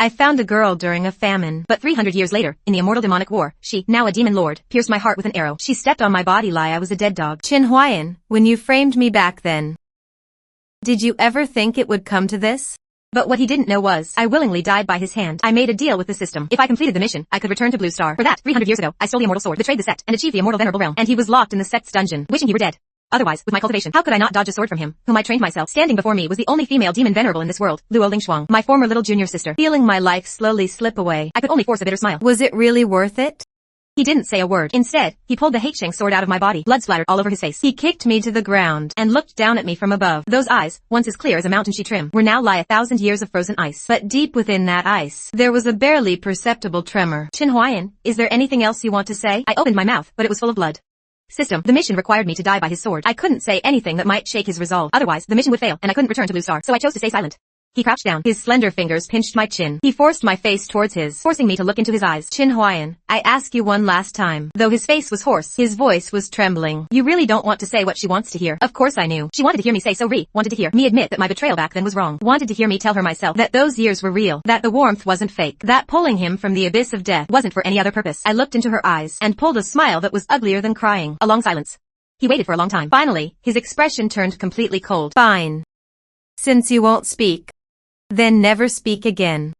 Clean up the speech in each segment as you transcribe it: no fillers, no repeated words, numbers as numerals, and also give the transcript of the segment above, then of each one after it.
I found a girl during a famine, but 300 years later, in the immortal demonic war, she, now a demon lord, pierced my heart with an arrow. She stepped on my body like I was a dead dog. Qin Huayan, when you framed me back then, did you ever think it would come to this? But what he didn't know was, I willingly died by his hand. I made a deal with the system. If I completed the mission, I could return to Blue Star. For that, 300 years ago, I stole the immortal sword, betrayed the sect, and achieved the immortal venerable realm. And he was locked in the sect's dungeon, wishing he were dead. Otherwise, with my cultivation, how could I not dodge a sword from him, whom I trained myself? Standing before me was the only female demon venerable in this world, Luo Lingshuang, my former little junior sister. Feeling my life slowly slip away, I could only force a bitter smile. Was it really worth it? He didn't say a word. Instead, he pulled the Heicheng sword out of my body. Blood splattered all over his face. He kicked me to the ground and looked down at me from above. Those eyes, once as clear as a mountain she trim, were now lie 1,000 years of frozen ice. But deep within that ice, there was a barely perceptible tremor. Qin Huayan, is there anything else you want to say? I opened my mouth, but it was full of blood. System, the mission required me to die by his sword. I couldn't say anything that might shake his resolve. Otherwise, the mission would fail, and I couldn't return to Blue Star. So I chose to stay silent. He crouched down. His slender fingers pinched my chin. He forced my face towards his, forcing me to look into his eyes. Qin Huayan, I ask you one last time. Though his face was hoarse, his voice was trembling. You really don't want to say what she wants to hear. Of course I knew. She wanted to hear me say so wanted to hear me admit that my betrayal back then was wrong. Wanted to hear me tell her myself that those years were real, that the warmth wasn't fake, that pulling him from the abyss of death wasn't for any other purpose. I looked into her eyes and pulled a smile that was uglier than crying. A long silence. He waited for a long time. Finally, his expression turned completely cold. Fine. Since you won't speak, then never speak again.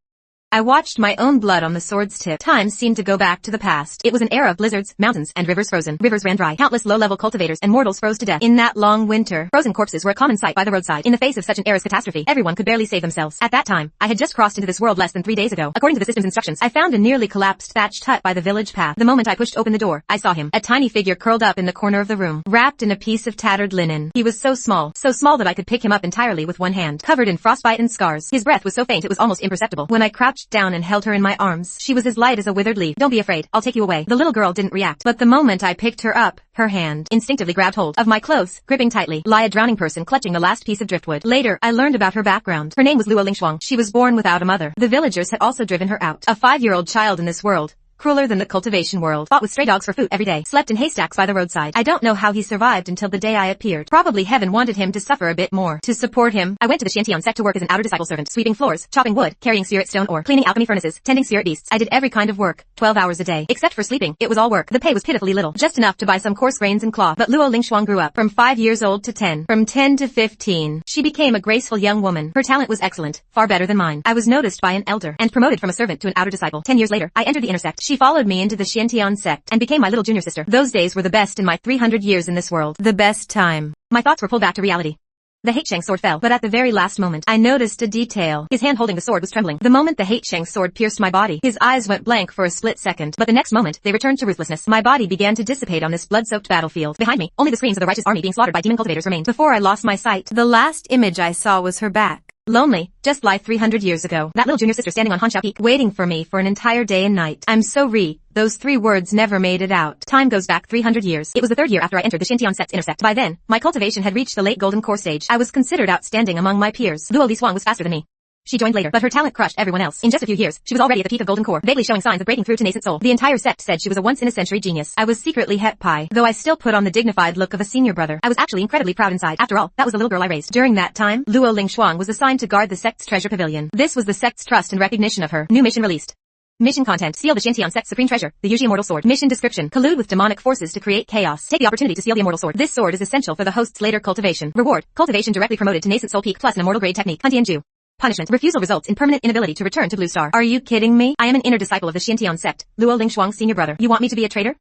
I watched my own blood on the sword's tip. Time seemed to go back to the past. It was an era of blizzards, mountains, and rivers frozen. Rivers ran dry. Countless low-level cultivators and mortals froze to death. In that long winter, frozen corpses were a common sight by the roadside. In the face of such an era's catastrophe, everyone could barely save themselves. At that time, I had just crossed into this world less than 3 days ago. According to the system's instructions, I found a nearly collapsed thatched hut by the village path. The moment I pushed open the door, I saw him. A tiny figure curled up in the corner of the room, wrapped in a piece of tattered linen. He was so small that I could pick him up entirely with one hand, covered in frostbite and scars. His breath was so faint it was almost imperceptible. When I crouched down and held her in my arms, she was as light as a withered leaf. Don't be afraid, I'll take you away. The little girl didn't react, but the moment I picked her up, her hand instinctively grabbed hold of my clothes, gripping tightly, like a drowning person clutching the last piece of driftwood. Later, I learned about her background. Her name was Luo Lingshuang. She was born without a mother. The villagers had also driven her out. A 5-year-old child in this world, crueler than the cultivation world, fought with stray dogs for food every day, slept in haystacks by the roadside. I don't know how he survived until the day I appeared. Probably heaven wanted him to suffer a bit more. To support him, I went to the Xiantian sect to work as an outer disciple servant, sweeping floors, chopping wood, carrying spirit stone ore, cleaning alchemy furnaces, tending spirit beasts. I did every kind of work, 12 hours a day. Except for sleeping, it was all work. The pay was pitifully little, just enough to buy some coarse grains and cloth. But Luo Lingshuang grew up, from 5 years old to 10. From 10 to 15, she became a graceful young woman. Her talent was excellent, far better than mine. I was noticed by an elder, and promoted from a servant to an outer disciple. 10 years later, I entered the inner sect. She followed me into the Xiantian sect, and became my little junior sister. Those days were the best in my 300 years in this world. The best time. My thoughts were pulled back to reality. The Heicheng sword fell, but at the very last moment, I noticed a detail. His hand holding the sword was trembling. The moment the Heicheng sword pierced my body, his eyes went blank for a split second, but the next moment, they returned to ruthlessness. My body began to dissipate on this blood-soaked battlefield. Behind me, only the screams of the righteous army being slaughtered by demon cultivators remained. Before I lost my sight, the last image I saw was her back. Lonely, just like 300 years ago. That little junior sister standing on Hanxiao Peak, waiting for me for an entire day and night. I'm so those 3 words never made it out. Time goes back 300 years. It was the 3rd year after I entered the Xiantian sect's inner sect. By then, my cultivation had reached the late golden core stage. I was considered outstanding among my peers. Luo Lingshuang was faster than me. She joined later, but her talent crushed everyone else. In just a few years, she was already at the peak of golden core, vaguely showing signs of breaking through to nascent soul. The entire sect said she was a once-in-a-century genius. I was secretly het pai, though I still put on the dignified look of a senior brother. I was actually incredibly proud inside. After all, that was the little girl I raised. During that time, Luo Lingshuang was assigned to guard the sect's treasure pavilion. This was the sect's trust and recognition of her. New mission released. Mission content. Seal the Xiantian sect's supreme treasure, the Yuji immortal sword. Mission description. Collude with demonic forces to create chaos. Take the opportunity to seal the immortal sword. This sword is essential for the host's later cultivation. Reward. Cultivation directly promoted to nascent soul peak plus an immortal grade technique. Huntianju. Punishment. Refusal results in permanent inability to return to Blue Star. Are you kidding me? I am an inner disciple of the Xiantian sect, Luo Lingshuang's senior brother. You want me to be a traitor?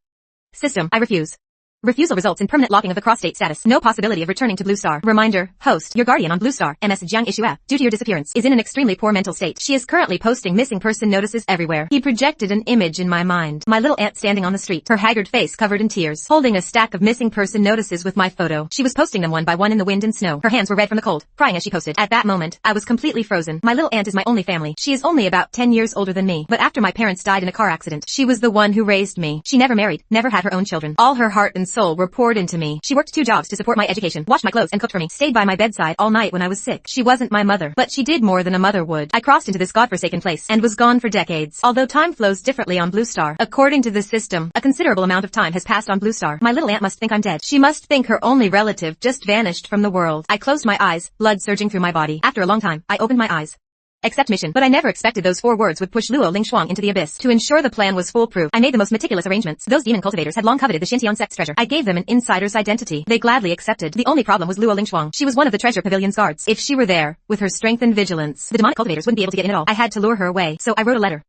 System. I refuse. Refusal results in permanent locking of the cross-state status. No possibility of returning to Blue Star. Reminder. Host. Your guardian on Blue Star, Ms. Jiang Ishua, due to your disappearance, is in an extremely poor mental state. She is currently posting missing person notices everywhere. He projected an image in my mind. My little aunt standing on the street, her haggard face covered in tears, holding a stack of missing person notices with my photo. She was posting them one by one in the wind and snow. Her hands were red from the cold, crying as she posted. At that moment, I was completely frozen. My little aunt is my only family. She is only about 10 years older than me, but after my parents died in a car accident, she was the one who raised me. She never married, never had her own children. All her heart and soul were poured into me. She worked 2 jobs to support my education, washed my clothes and cooked for me, stayed by my bedside all night when I was sick. She wasn't my mother, but she did more than a mother would. I crossed into this godforsaken place and was gone for decades. Although time flows differently on Blue Star, according to the system, a considerable amount of time has passed on Blue Star. My little aunt must think I'm dead. She must think her only relative just vanished from the world. I closed my eyes, blood surging through my body. After a long time, I opened my eyes. Accept mission. But I never expected those 4 words would push Luo Lingshuang into the abyss. To ensure the plan was foolproof, I made the most meticulous arrangements. Those demon cultivators had long coveted the Xintian sect's treasure. I gave them an insider's identity. They gladly accepted. The only problem was Luo Lingshuang. She was one of the treasure pavilion's guards. If she were there, with her strength and vigilance, the demonic cultivators wouldn't be able to get in at all. I had to lure her away, so I wrote a letter.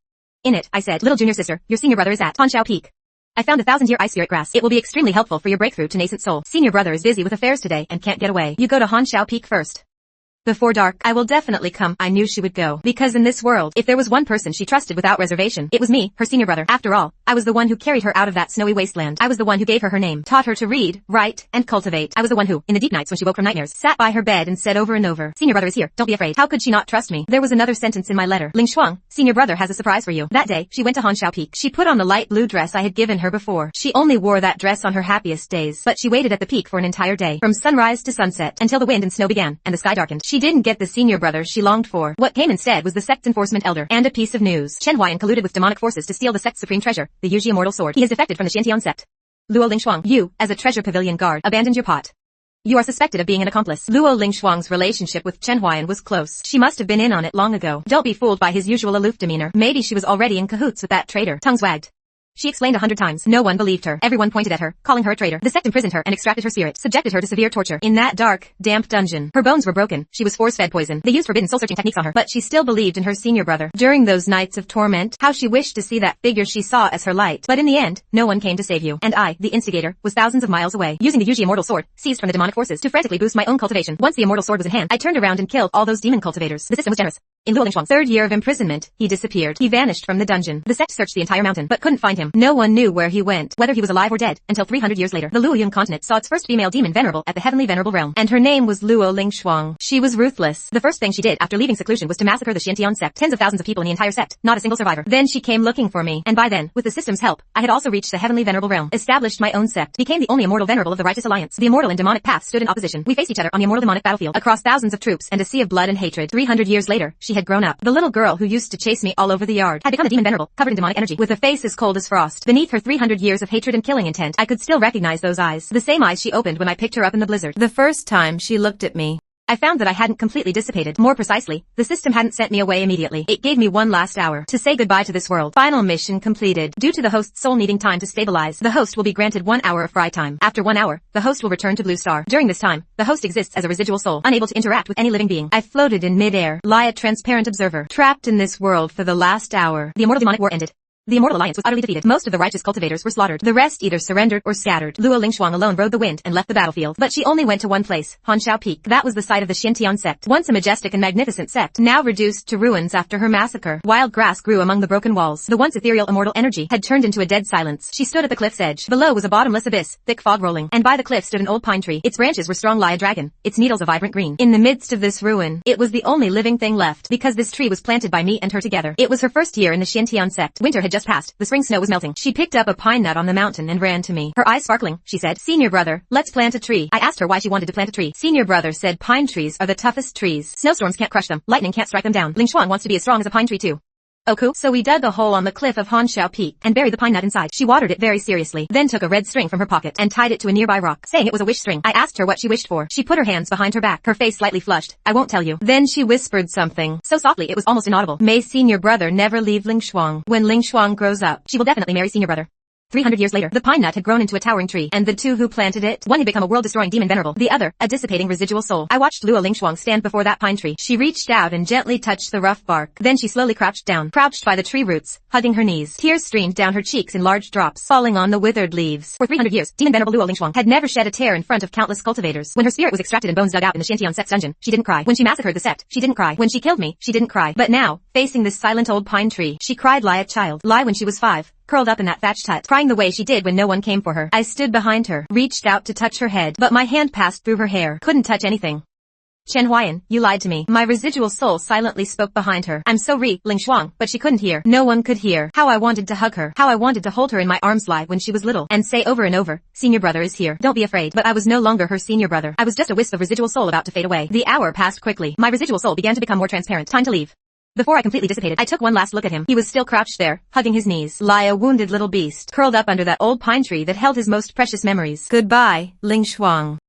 In it, I said, little junior sister, your senior brother is at Hanxiao Peak. I found a 1,000-year ice spirit grass. It will be extremely helpful for your breakthrough to nascent soul. Senior brother is busy with affairs today and can't get away. You go to Hanxiao Peak first. Before dark, I will definitely come. I knew she would go. Because in this world, if there was one person she trusted without reservation, it was me, her senior brother. After all, I was the one who carried her out of that snowy wasteland. I was the one who gave her name, taught her to read, write, and cultivate. I was the one who, in the deep nights when she woke from nightmares, sat by her bed and said over and over, senior brother is here, don't be afraid. How could she not trust me? There was another sentence in my letter. Lingshuang, senior brother has a surprise for you. That day, she went to Hanxiao Peak. She put on the light blue dress I had given her before. She only wore that dress on her happiest days, but she waited at the peak for an entire day, from sunrise to sunset, until the wind and snow began, and the sky darkened. She didn't get the senior brother she longed for. What came instead was the sect's enforcement elder, and a piece of news. Chen Huayan colluded with demonic forces to steal the sect's supreme treasure, the Yuji immortal sword. He has defected from the Xintian sect. Luo Lingshuang, you, as a treasure pavilion guard, abandoned your pot. You are suspected of being an accomplice. Luo Lingshuang's relationship with Chen Huayan was close. She must have been in on it long ago. Don't be fooled by his usual aloof demeanor. Maybe she was already in cahoots with that traitor. Tongues wagged. She explained 100 times. No one believed her. Everyone pointed at her, calling her a traitor. The sect imprisoned her and extracted her spirit, subjected her to severe torture. In that dark, damp dungeon, her bones were broken. She was force-fed poison. They used forbidden soul-searching techniques on her, but she still believed in her senior brother. During those nights of torment, how she wished to see that figure she saw as her light. But in the end, no one came to save you. And I, the instigator, was thousands of miles away, using the Yuji immortal sword, seized from the demonic forces, to frantically boost my own cultivation. Once the immortal sword was in hand, I turned around and killed all those demon cultivators. The system was generous. In Luo Lingshuang's 3rd year of imprisonment, he disappeared. He vanished from the dungeon. The sect searched the entire mountain, but couldn't find him. No one knew where he went, whether he was alive or dead, until 300 years later. The Luoyun continent saw its first female demon venerable at the heavenly venerable realm, and her name was Luo Lingshuang. She was ruthless. The first thing she did after leaving seclusion was to massacre the Xintian sect. Tens of thousands of people in the entire sect, not a single survivor. Then she came looking for me, and by then, with the system's help, I had also reached the heavenly venerable realm, established my own sect, became the only immortal venerable of the righteous alliance. The immortal and demonic paths stood in opposition. We faced each other on the immortal demonic battlefield, across thousands of troops and a sea of blood and hatred. 300 years later, she had grown up. The little girl who used to chase me all over the yard had become a demon venerable, covered in demonic energy, with a face as cold as frost. Beneath her 300 years of hatred and killing intent, I could still recognize those eyes, the same eyes she opened when I picked her up in the blizzard. The first time she looked at me, I found that I hadn't completely dissipated. More precisely, the system hadn't sent me away immediately. It gave me one last hour to say goodbye to this world. Final mission completed. Due to the host's soul needing time to stabilize, the host will be granted 1 hour of fry time. After 1 hour, the host will return to Blue Star. During this time, the host exists as a residual soul, unable to interact with any living being. I floated in mid-air, lie a transparent observer, trapped in this world for the last hour. The immortal demonic war ended. The immortal alliance was utterly defeated. Most of the righteous cultivators were slaughtered. The rest either surrendered or scattered. Luo Lingshuang alone rode the wind and left the battlefield. But she only went to one place, Hanxiao Peak. That was the site of the Xintian sect, once a majestic and magnificent sect, now reduced to ruins after her massacre. Wild grass grew among the broken walls. The once ethereal immortal energy had turned into a dead silence. She stood at the cliff's edge. Below was a bottomless abyss, thick fog rolling, and by the cliff stood an old pine tree. Its branches were strong like a dragon, its needles a vibrant green. In the midst of this ruin, it was the only living thing left, because this tree was planted by me and her together. It was her first year in the Xintian sect. Winter had just passed. The spring snow was melting. She picked up a pine nut on the mountain and ran to me. Her eyes sparkling, she said, "Senior brother, let's plant a tree." I asked her why she wanted to plant a tree. Senior brother said pine trees are the toughest trees. Snowstorms can't crush them. Lightning can't strike them down. Lingshuang wants to be as strong as a pine tree too. Oh cool. So we dug a hole on the cliff of Hanxiao Peak and buried the pine nut inside. She watered it very seriously, then took a red string from her pocket and tied it to a nearby rock, saying it was a wish string. I asked her what she wished for. She put her hands behind her back, her face slightly flushed. "I won't tell you." Then she whispered something, so softly it was almost inaudible. "May senior brother never leave Lingshuang. When Lingshuang grows up, she will definitely marry senior brother." 300 years later, the pine nut had grown into a towering tree, and the two who planted it, one had become a world-destroying demon venerable, the other, a dissipating residual soul. I watched Luo Lingshuang stand before that pine tree. She reached out and gently touched the rough bark. Then she slowly crouched down, crouched by the tree roots, hugging her knees. Tears streamed down her cheeks in large drops, falling on the withered leaves. For 300 years, demon venerable Luo Lingshuang had never shed a tear in front of countless cultivators. When her spirit was extracted and bones dug out in the Xintian sect's dungeon, she didn't cry. When she massacred the sect, she didn't cry. When she killed me, she didn't cry. But now, facing this silent old pine tree, she cried like a child. Lie when she was 5. Curled up in that thatched hut, crying the way she did when no one came for her. I stood behind her, reached out to touch her head, but my hand passed through her hair, couldn't touch anything. "Chen Huayan, you lied to me." My residual soul silently spoke behind her. "I'm so Lingshuang," but she couldn't hear. No one could hear. How I wanted to hug her, how I wanted to hold her in my arms like when she was little, and say over and over, "Senior brother is here. Don't be afraid." But I was no longer her senior brother. I was just a wisp of residual soul about to fade away. The hour passed quickly. My residual soul began to become more transparent. Time to leave. Before I completely dissipated, I took one last look at him. He was still crouched there, hugging his knees, lie a wounded little beast, curled up under that old pine tree that held his most precious memories. Goodbye, Lingshuang.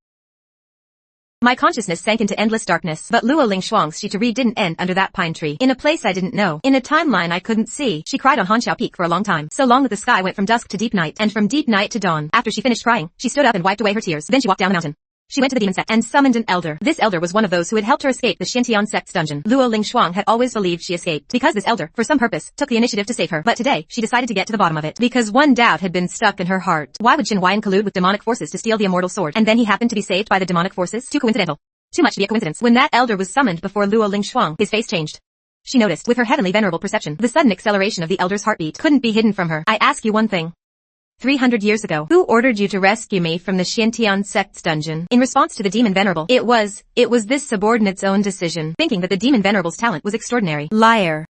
My consciousness sank into endless darkness, but Luo Lingshuang's she to read didn't end under that pine tree. In a place I didn't know. In a timeline I couldn't see. She cried on Hanxiao Peak for a long time. So long that the sky went from dusk to deep night, and from deep night to dawn. After she finished crying, she stood up and wiped away her tears. Then she walked down the mountain. She went to the demon sect and summoned an elder. This elder was one of those who had helped her escape the Xintian sect's dungeon. Luo Lingshuang had always believed she escaped, because this elder, for some purpose, took the initiative to save her. But today, she decided to get to the bottom of it, because one doubt had been stuck in her heart. Why would Qin Huayan collude with demonic forces to steal the immortal sword, and then he happened to be saved by the demonic forces? Too coincidental. Too much to be a coincidence. When that elder was summoned before Luo Lingshuang, his face changed. She noticed, with her heavenly venerable perception, the sudden acceleration of the elder's heartbeat couldn't be hidden from her. I ask you one thing. 300 years ago, who ordered you to rescue me from the Xintian sect's dungeon? In response to the demon venerable, it was this subordinate's own decision, thinking that the demon venerable's talent was extraordinary. Liar.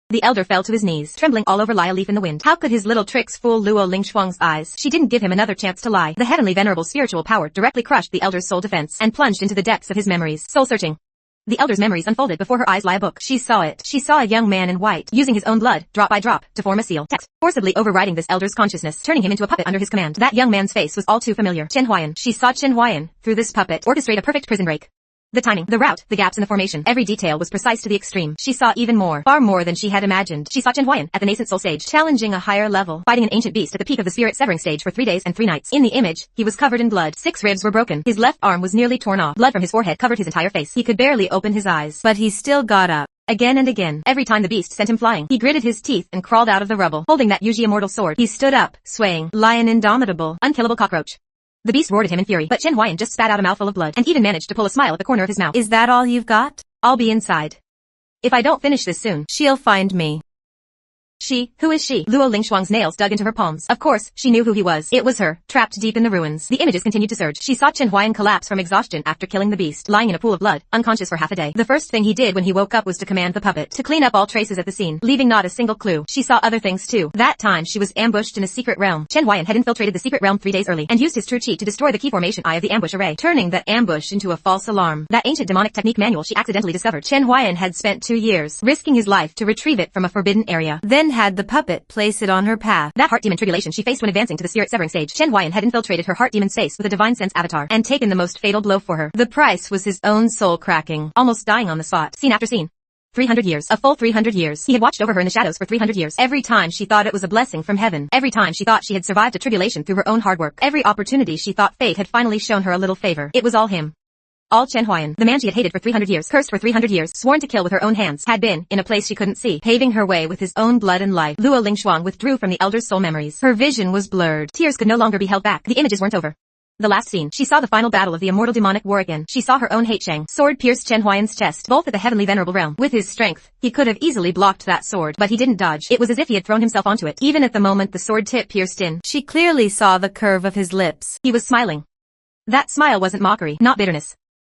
The elder fell to his knees, trembling all over like a leaf in the wind. How could his little tricks fool Luo Lingshuang's eyes? She didn't give him another chance to lie. The heavenly venerable's spiritual power directly crushed the elder's soul defense, and plunged into the depths of his memories. Soul searching. The elder's memories unfolded before her eyes like a book. She saw it. She saw a young man in white, using his own blood, drop by drop, to form a seal. Text, forcibly overriding this elder's consciousness, turning him into a puppet under his command. That young man's face was all too familiar. Qin Huayan. She saw Qin Huayan, through this puppet, orchestrate a perfect prison break. The timing, the route, the gaps in the formation, every detail was precise to the extreme. She saw even more, far more than she had imagined. She saw Qin Huayan at the nascent soul stage, challenging a higher level, fighting an ancient beast at the peak of the spirit severing stage for 3 days and 3 nights. In the image, he was covered in blood. 6 ribs were broken. His left arm was nearly torn off. Blood from his forehead covered his entire face. He could barely open his eyes, but he still got up. Again and again, every time the beast sent him flying, he gritted his teeth and crawled out of the rubble. Holding that Yuji immortal sword, he stood up, swaying, lion indomitable, unkillable cockroach. The beast roared at him in fury, but Qin Huayan just spat out a mouthful of blood, and even managed to pull a smile at the corner of his mouth. Is that all you've got? I'll be inside. If I don't finish this soon, she'll find me. She? Who is she? Luo Lingshuang's nails dug into her palms. Of course, she knew who he was. It was her, trapped deep in the ruins. The images continued to surge. She saw Qin Huayan collapse from exhaustion after killing the beast, lying in a pool of blood, unconscious for half a day. The first thing he did when he woke up was to command the puppet to clean up all traces at the scene, leaving not a single clue. She saw other things too. That time she was ambushed in a secret realm. Qin Huayan had infiltrated the secret realm 3 days early, and used his true chi to destroy the key formation eye of the ambush array, turning that ambush into a false alarm. That ancient demonic technique manual she accidentally discovered. Qin Huayan had spent 2 years, risking his life to retrieve it from a forbidden area. Then had the puppet place it on her path. That heart demon tribulation she faced when advancing to the spirit severing stage. Qin Huayan had infiltrated her heart demon's face with a divine sense avatar, and taken the most fatal blow for her. The price was his own soul cracking, almost dying on the spot. Scene after scene. 300 years. A full 300 years. He had watched over her in the shadows for 300 years. Every time she thought it was a blessing from heaven. Every time she thought she had survived a tribulation through her own hard work. Every opportunity she thought fate had finally shown her a little favor. It was all him. All Qin Huayan, the man she had hated for 300 years, cursed for 300 years, sworn to kill with her own hands, had been, in a place she couldn't see, paving her way with his own blood and life. Luo Lingshuang withdrew from the elder's soul memories. Her vision was blurred. Tears could no longer be held back. The images weren't over. The last scene, she saw the final battle of the immortal demonic war again. She saw her own Heichang sword pierce Qin Huayan's chest, both at the heavenly venerable realm. With his strength, he could have easily blocked that sword, but he didn't dodge. It was as if he had thrown himself onto it. Even at the moment the sword tip pierced in, she clearly saw the curve of his lips. He was smiling. That smile wasn't mockery, not bitterness.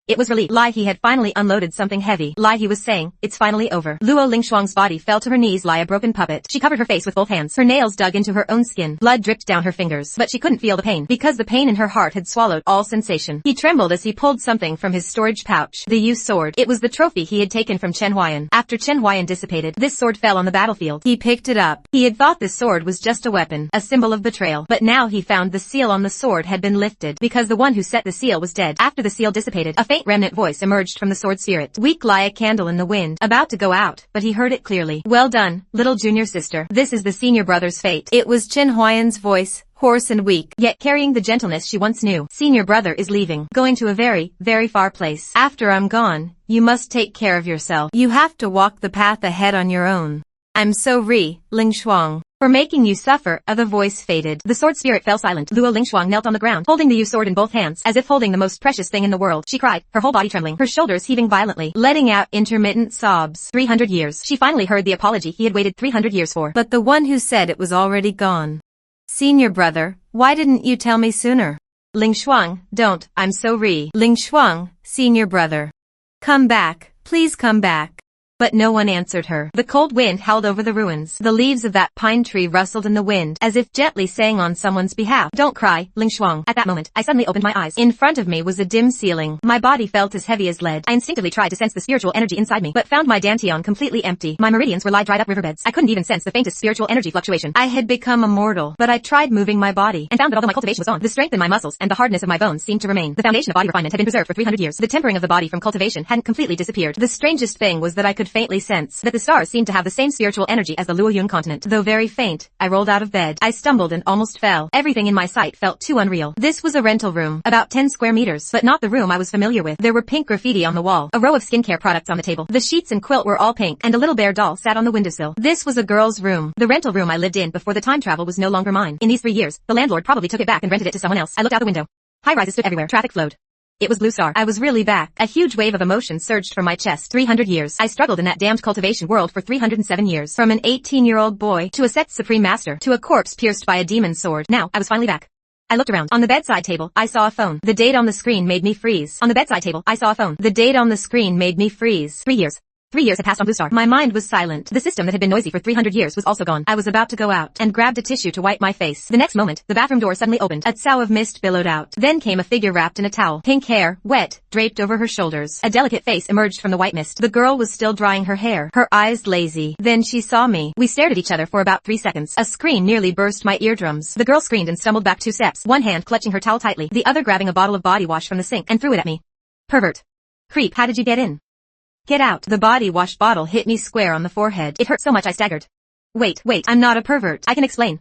It was relief. Lie, he had finally unloaded something heavy. Lie, he was saying, it's finally over. Luo Lingshuang's body fell to her knees like a broken puppet. She covered her face with both hands. Her nails dug into her own skin. Blood dripped down her fingers. But she couldn't feel the pain, because the pain in her heart had swallowed all sensation. He trembled as he pulled something from his storage pouch. The Yu sword. It was the trophy he had taken from Qin Huayan. After Qin Huayan dissipated, this sword fell on the battlefield. He picked it up. He had thought this sword was just a weapon, a symbol of betrayal. But now he found the seal on the sword had been lifted, because the one who set the seal was dead. After the seal dissipated, a faint remnant voice emerged from the sword spirit, weak like a candle in the wind, about to go out, but he heard it clearly. Well done, little junior sister. This is the senior brother's fate. It was Qin Huayan's voice, hoarse and weak, yet carrying the gentleness she once knew. Senior brother is leaving, going to a very, very far place. After I'm gone, you must take care of yourself. You have to walk the path ahead on your own. I'm sorry, Lingshuang, for making you suffer. The voice faded. The sword spirit fell silent. Luo Lingshuang knelt on the ground, holding the Yu sword in both hands, as if holding the most precious thing in the world. She cried, her whole body trembling, her shoulders heaving violently, letting out intermittent sobs. 300 years. She finally heard the apology he had waited 300 years for. But the one who said it was already gone. Senior brother, why didn't you tell me sooner? Lingshuang, don't, I'm sorry. Lingshuang, senior brother. Come back, please come back. But no one answered her. The cold wind howled over the ruins. The leaves of that pine tree rustled in the wind, as if gently saying on someone's behalf, "Don't cry, Ling Shuang." At that moment, I suddenly opened my eyes. In front of me was a dim ceiling. My body felt as heavy as lead. I instinctively tried to sense the spiritual energy inside me, but found my dantian completely empty. My meridians were like dried up riverbeds. I couldn't even sense the faintest spiritual energy fluctuation. I had become immortal, but I tried moving my body, and found that although my cultivation was on, the strength in my muscles and the hardness of my bones seemed to remain. The foundation of body refinement had been preserved for 300 years. The tempering of the body from cultivation hadn't completely disappeared. The strangest thing was that I could faintly sense that the stars seemed to have the same spiritual energy as the Luoyun continent. Though very faint, I rolled out of bed. I stumbled and almost fell. Everything in my sight felt too unreal. This was a rental room, about 10 square meters, but not the room I was familiar with. There were pink graffiti on the wall, a row of skincare products on the table. The sheets and quilt were all pink, and a little bear doll sat on the windowsill. This was a girl's room, the rental room I lived in before the time travel was no longer mine. In these 3 years, the landlord probably took it back and rented it to someone else. I looked out the window. High-rises stood everywhere. Traffic flowed. It was Blue Star. I was really back. A huge wave of emotion surged from my chest. 300 years. I struggled in that damned cultivation world for 307 years. From an 18-year-old boy, to a sect's supreme master, to a corpse pierced by a demon's sword. Now, I was finally back. I looked around. On the bedside table, I saw a phone. The date on the screen made me freeze. On the bedside table, I saw a phone. The date on the screen made me freeze. 3 years. 3 years had passed on Blue Star. My mind was silent. The system that had been noisy for 300 years was also gone. I was about to go out, and grabbed a tissue to wipe my face. The next moment, the bathroom door suddenly opened. A tsao of mist billowed out. Then came a figure wrapped in a towel. Pink hair, wet, draped over her shoulders. A delicate face emerged from the white mist. The girl was still drying her hair, her eyes lazy. Then she saw me. We stared at each other for about 3 seconds. A scream nearly burst my eardrums. The girl screamed and stumbled back 2 steps, one hand clutching her towel tightly, the other grabbing a bottle of body wash from the sink, and threw it at me. "Pervert. Creep, how did you get in? Get out." The body wash bottle hit me square on the forehead. It hurt so much I staggered. Wait, I'm not a pervert. I can explain.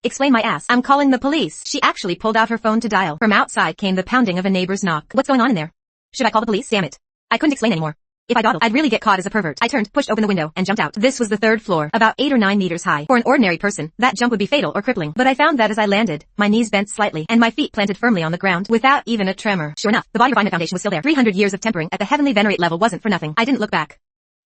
Explain my ass. I'm calling the police." She actually pulled out her phone to dial. From outside came the pounding of a neighbor's knock. "What's going on in there? Should I call the police? Damn it. I couldn't explain anymore. If I dawdled, I'd really get caught as a pervert." I turned, pushed open the window, and jumped out. This was the 3rd floor, about 8 or 9 meters high. For an ordinary person, that jump would be fatal or crippling. But I found that as I landed, my knees bent slightly, and my feet planted firmly on the ground, without even a tremor. Sure enough, the body refinement foundation was still there. 300 years of tempering at the heavenly venerate level wasn't for nothing. I didn't look back.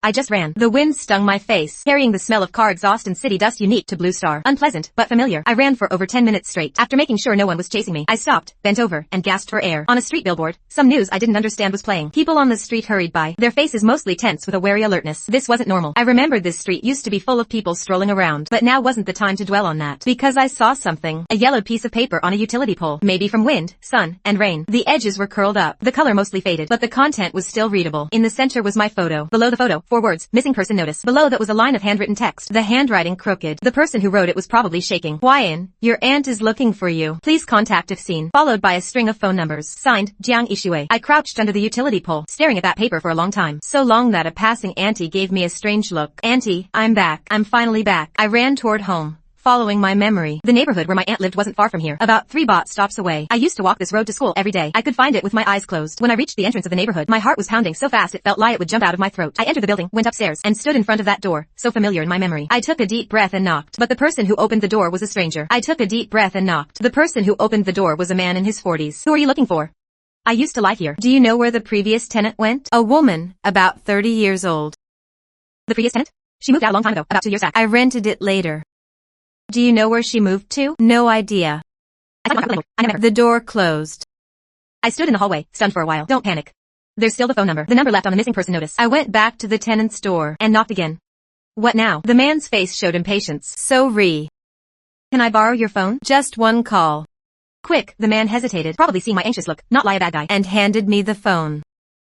I just ran. The wind stung my face, carrying the smell of car exhaust and city dust unique to Blue Star. Unpleasant, but familiar. I ran for over 10 minutes straight. After making sure no one was chasing me, I stopped, bent over, and gasped for air. On a street billboard, some news I didn't understand was playing. People on the street hurried by, their faces mostly tense with a wary alertness. This wasn't normal. I remembered this street used to be full of people strolling around, but now wasn't the time to dwell on that. Because I saw something. A yellowed piece of paper on a utility pole. Maybe from wind, sun, and rain. The edges were curled up. The color mostly faded, but the content was still readable. In the center was my photo. Below the photo, 4 words, missing person notice. Below that was a line of handwritten text. The handwriting crooked. The person who wrote it was probably shaking. "Huayan, your aunt is looking for you. Please contact if seen." Followed by a string of phone numbers. Signed, Jiang Ishue. I crouched under the utility pole, staring at that paper for a long time. So long that a passing auntie gave me a strange look. "Auntie, I'm back. I'm finally back." I ran toward home, following my memory. The neighborhood where my aunt lived wasn't far from here, about 3 bot stops away. I used to walk this road to school every day. I could find it with my eyes closed. When I reached the entrance of the neighborhood, my heart was pounding so fast it felt like it would jump out of my throat. I entered the building, went upstairs, and stood in front of that door, so familiar in my memory. I took a deep breath and knocked, but the person who opened the door was a stranger. I took a deep breath and knocked. The person who opened the door was a man in his 40s. "Who are you looking for?" "I used to live here." "Do you know where the previous tenant went?" "A woman, about 30 years old." "The previous tenant? She moved out a long time ago, about 2 years back." "I rented it later." "Do you know where she moved to?" "No idea." The door closed. I stood in the hallway, stunned for a while. "Don't panic. There's still the phone number. The number left on the missing person notice." I went back to the tenant's door, and knocked again. "What now?" The man's face showed impatience. Can I borrow your phone? Just one call." "Quick." The man hesitated, probably seeing my anxious look, not like a bad guy, and handed me the phone.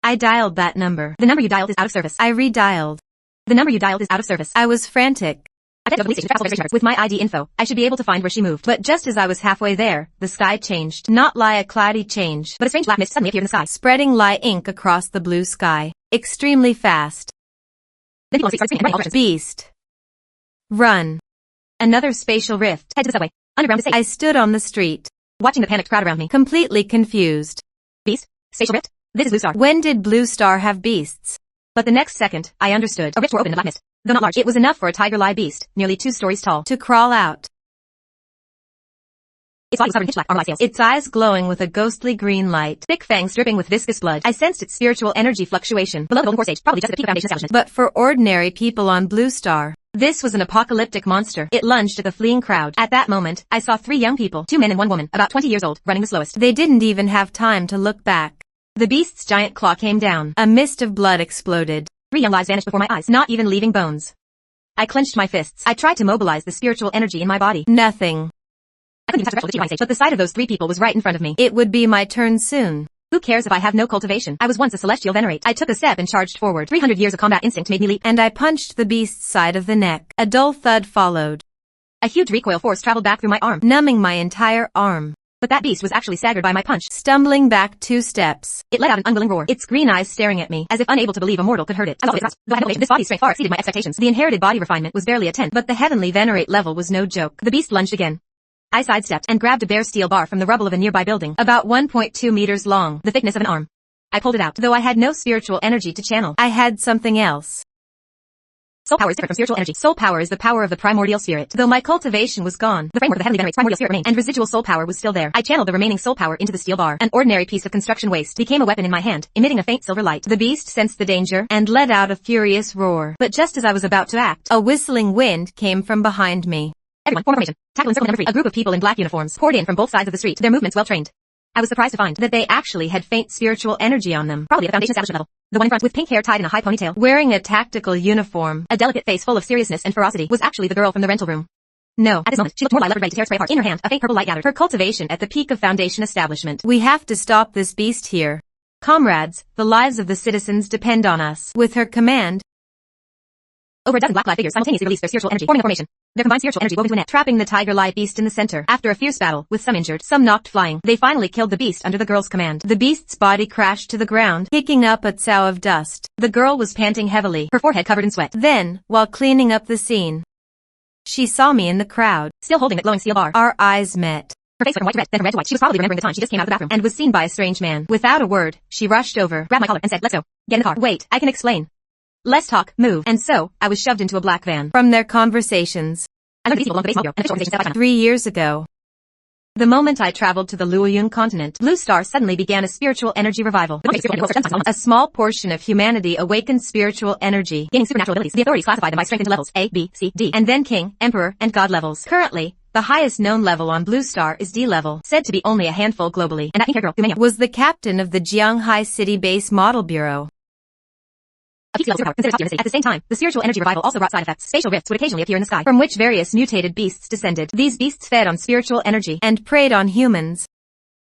I dialed that number. "The number you dialed is out of service." I redialed. "The number you dialed is out of service." I was frantic. I police station. With my ID info, I should be able to find where she moved. But just as I was halfway there, the sky changed. Not like a cloudy change, but a strange black mist suddenly appeared in the sky, spreading like ink across the blue sky, extremely fast. Then people started screaming, "Beast! Run!" Another spatial rift. Head to the subway. Underground is safe. I stood on the street, watching the panicked crowd around me, completely confused. Beast? Spatial rift? This is Blue Star. When did Blue Star have beasts? But the next second, I understood. A rift were open in the black mist. Though not large, it was enough for a tiger-lie beast, nearly 2 stories tall, to crawl out. Its body was covered in pitch black, armor-like scales. Its eyes glowing with a ghostly green light. Thick fangs dripping with viscous blood. I sensed its spiritual energy fluctuation. Below the golden core stage, probably just at the peak of Foundation establishment. But for ordinary people on Blue Star, this was an apocalyptic monster. It lunged at the fleeing crowd. At that moment, I saw 3 young people, 2 men and 1 woman, about 20 years old, running the slowest. They didn't even have time to look back. The beast's giant claw came down. A mist of blood exploded. 3 young lives vanished before my eyes, not even leaving bones. I clenched my fists. I tried to mobilize the spiritual energy in my body. Nothing. I couldn't even touch the threshold of the stage, but the sight of those 3 people was right in front of me. It would be my turn soon. Who cares if I have no cultivation? I was once a celestial venerate. I took a step and charged forward. 300 years of combat instinct made me leap, and I punched the beast's side of the neck. A dull thud followed. A huge recoil force traveled back through my arm, numbing my entire arm. But that beast was actually staggered by my punch, stumbling back 2 steps. It let out an unwilling roar, its green eyes staring at me, as if unable to believe a mortal could hurt it. As always, though I had no patience, this body's strength far exceeded my expectations. The inherited body refinement was barely a 10, but the heavenly venerate level was no joke. The beast lunged again. I sidestepped and grabbed a bare steel bar from the rubble of a nearby building, about 1.2 meters long, the thickness of an arm. I pulled it out, though I had no spiritual energy to channel. I had something else. Soul power is different from spiritual energy. Soul power is the power of the primordial spirit. Though my cultivation was gone, the framework of the heavenly venerate's primordial spirit remained, and residual soul power was still there. I channeled the remaining soul power into the steel bar. An ordinary piece of construction waste became a weapon in my hand, emitting a faint silver light. The beast sensed the danger and let out a furious roar. But just as I was about to act, a whistling wind came from behind me. Everyone, form formation. Tackle in circle number 3. A group of people in black uniforms poured in from both sides of the street, their movements well trained. I was surprised to find that they actually had faint spiritual energy on them, probably at the foundation establishment level. The one in front, with pink hair tied in a high ponytail, wearing a tactical uniform, a delicate face full of seriousness and ferocity, was actually the girl from the rental room. No, at this moment, she looked more like leopard ready to tear spray apart. In her hand, a faint purple light gathered. Her cultivation at the peak of foundation establishment. We have to stop this beast here. Comrades, the lives of the citizens depend on us. With her command, over a dozen black-clad figures simultaneously released their spiritual energy, forming a formation. Their combined spiritual energy wove into a net, trapping the tiger-like beast in the center. After a fierce battle, with some injured, some knocked flying, they finally killed the beast under the girl's command. The beast's body crashed to the ground, kicking up a tsao of dust. The girl was panting heavily, her forehead covered in sweat. Then, while cleaning up the scene, she saw me in the crowd, still holding that glowing steel bar. Our eyes met. Her face went from white to red, then from red to white. She was probably remembering the time she just came out of the bathroom, and was seen by a strange man. Without a word, she rushed over, grabbed my collar, and said, "Let's go. Get in the car." "Wait, I can explain." "Less talk, move." And so, I was shoved into a black van. From their conversations, I learned these people belong to the base model bureau, an official organization set up by China. 3 years ago, the moment I traveled to the Luoyang continent, Blue Star suddenly began a spiritual energy revival. A small portion of humanity awakened spiritual energy, gaining supernatural abilities. The authorities classified them by strength into levels A, B, C, D, and then King, Emperor, and God levels. Currently, the highest known level on Blue Star is D level, said to be only a handful globally. And that pink-haired girl, Gumenya, was the captain of the Jianghai City Base Model Bureau. A peak level superpower, considered top tier in the city. At the same time, the spiritual energy revival also brought side effects. Spatial rifts would occasionally appear in the sky, from which various mutated beasts descended. These beasts fed on spiritual energy and preyed on humans,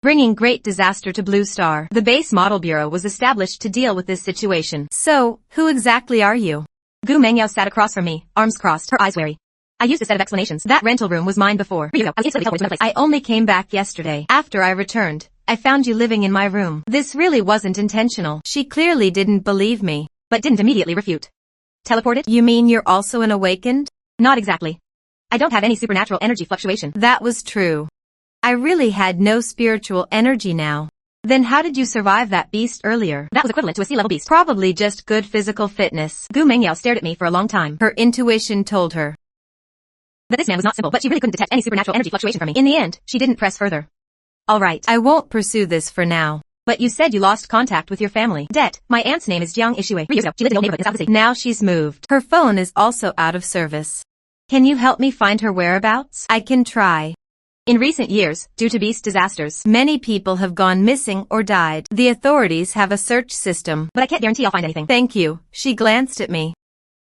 bringing great disaster to Blue Star. The Base Model Bureau was established to deal with this situation. "So, who exactly are you?" Gu Mengyao sat across from me, arms crossed, her eyes wary. I used a set of explanations. "That rental room was mine before. 3 years ago, I was instantly teleported to another place. I only came back yesterday. After I returned, I found you living in my room. This really wasn't intentional." She clearly didn't believe me, but didn't immediately refute. "Teleported? You mean you're also an awakened?" "Not exactly. I don't have any supernatural energy fluctuation." That was true. I really had no spiritual energy now. "Then how did you survive that beast earlier?" "That was equivalent to a sea-level beast. Probably just good physical fitness." Gu Mengyao stared at me for a long time. Her intuition told her that this man was not simple, but she really couldn't detect any supernatural energy fluctuation from me. In the end, she didn't press further. "All right, I won't pursue this for now. But you said you lost contact with your family." "Det. My aunt's name is Jiang Ishue. 3 years ago, she lived in the old neighborhood in South City. Now she's moved. Her phone is also out of service. Can you help me find her whereabouts?" "I can try." In recent years, due to beast disasters, many people have gone missing or died. The authorities have a search system, but I can't guarantee I'll find anything. "Thank you." She glanced at me,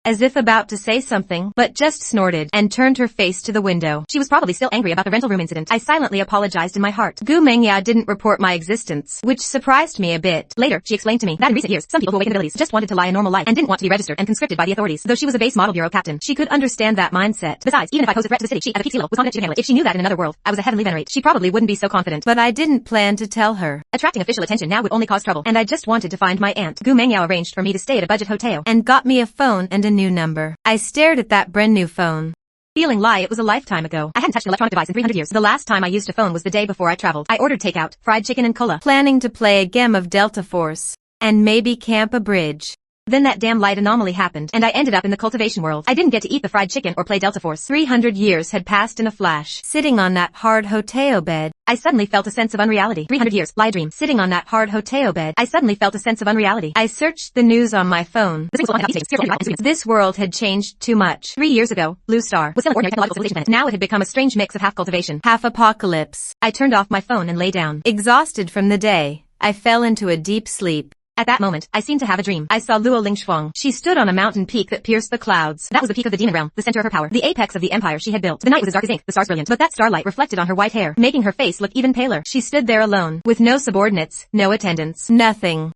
as if about to say something, but just snorted and turned her face to the window. She was probably still angry about the rental room incident. I silently apologized in my heart. Gu Mengyao didn't report my existence, which surprised me a bit. Later, she explained to me that in recent years, some people who awakened abilities just wanted to lie a normal life and didn't want to be registered and conscripted by the authorities. Though she was a base model bureau captain, she could understand that mindset. Besides, even if I posed a threat to the city, she, at a peak sea level, was confident she could handle it. If she knew that in another world, I was a heavenly venerate, she probably wouldn't be so confident. But I didn't plan to tell her. Attracting official attention now would only cause trouble, and I just wanted to find my aunt. Gu Mengyao arranged for me to stay at a budget hotel and got me a phone and a new number. I stared at that brand new phone, feeling like it was a lifetime ago. I hadn't touched an electronic device in 300 years. The last time I used a phone was the day before I traveled. I ordered takeout, fried chicken and cola, planning to play a game of Delta Force, and maybe camp a bridge. Then that damn light anomaly happened, and I ended up in the cultivation world. I didn't get to eat the fried chicken or play Delta Force. 300 years had passed in a flash. Sitting on that hard hotel bed, I suddenly felt a sense of unreality. 300 years, lie dream. Sitting on that hard hotel bed, I suddenly felt a sense of unreality. I searched the news on my phone. This world had changed too much. 3 years ago, Blue Star was still an ordinary technological civilization planet. Now it had become a strange mix of half cultivation, half apocalypse. I turned off my phone and lay down. Exhausted from the day, I fell into a deep sleep. At that moment, I seemed to have a dream. I saw Luo Lingxuang. She stood on a mountain peak that pierced the clouds. That was the peak of the demon realm, the center of her power, the apex of the empire she had built. The night was as dark as ink, the stars brilliant, but that starlight reflected on her white hair, making her face look even paler. She stood there alone, with no subordinates, no attendants, nothing.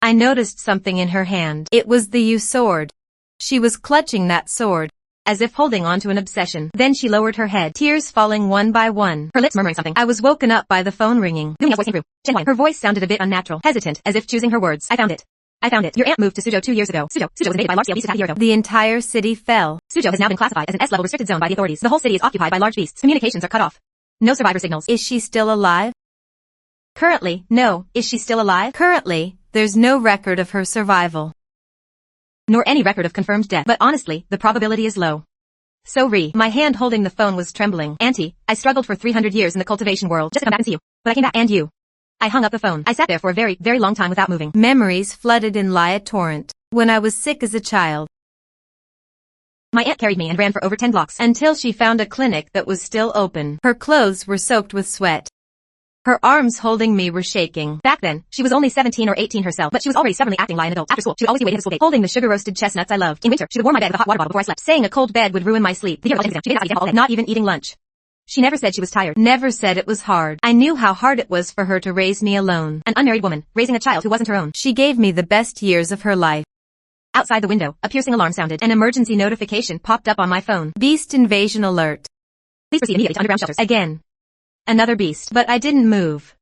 I noticed something in her hand. It was the Yu sword. She was clutching that sword, as if holding on to an obsession. Then she lowered her head, tears falling one by one, her lips murmuring something. I was woken up by the phone ringing. Gumia's voice came through. Chen. Her voice sounded a bit unnatural, hesitant, as if choosing her words. I found it. Your aunt moved to Suzhou 2 years ago. Suzhou was invaded by large-scale beast attack a year ago. The entire city fell. Suzhou has now been classified as an S-level restricted zone by the authorities. The whole city is occupied by large beasts. Communications are cut off. No survivor signals. Is she still alive? Currently, no. Is she still alive? Currently, there's no record of her survival, nor any record of confirmed death. But honestly, the probability is low. So my hand holding the phone was trembling. Auntie, I struggled for 300 years in the cultivation world just to come back and see you. But I came back and you. I hung up the phone. I sat there for a very, very long time without moving. Memories flooded in Laya torrent. When I was sick as a child, my aunt carried me and ran for over 10 blocks until she found a clinic that was still open. Her clothes were soaked with sweat. Her arms holding me were shaking. Back then, she was only 17 or 18 herself, but she was already stubbornly acting like an adult. After school, she would always be waiting at the school gate, holding the sugar-roasted chestnuts I loved. In winter, she would warm my bed with a hot water bottle before I slept, saying a cold bed would ruin my sleep. The year she didn't eat all day, not even eating lunch. She never said she was tired, never said it was hard. I knew how hard it was for her to raise me alone. An unmarried woman, raising a child who wasn't her own. She gave me the best years of her life. Outside the window, a piercing alarm sounded. An emergency notification popped up on my phone. Beast invasion alert. Please proceed immediately to underground shelters. Again. Another beast. But I didn't move.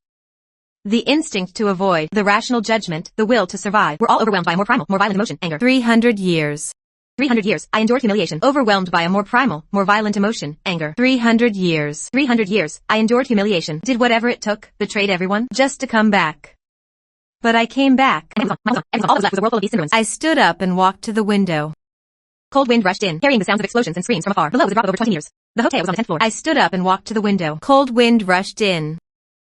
The instinct to avoid, the rational judgment, the will to survive, were all overwhelmed by a more primal, more violent emotion, anger. 300 years. 300 years, I endured humiliation, overwhelmed by a more primal, more violent emotion, anger. 300 years. 300 years, I endured humiliation, did whatever it took, betrayed everyone, just to come back. But I came back. All that was left was a world full of beasts and ruins. I stood up and walked to the window. Cold wind rushed in, carrying the sounds of explosions and screams from afar. Below was a drop of over 20 years. The hotel was on the 10th floor. I stood up and walked to the window. Cold wind rushed in,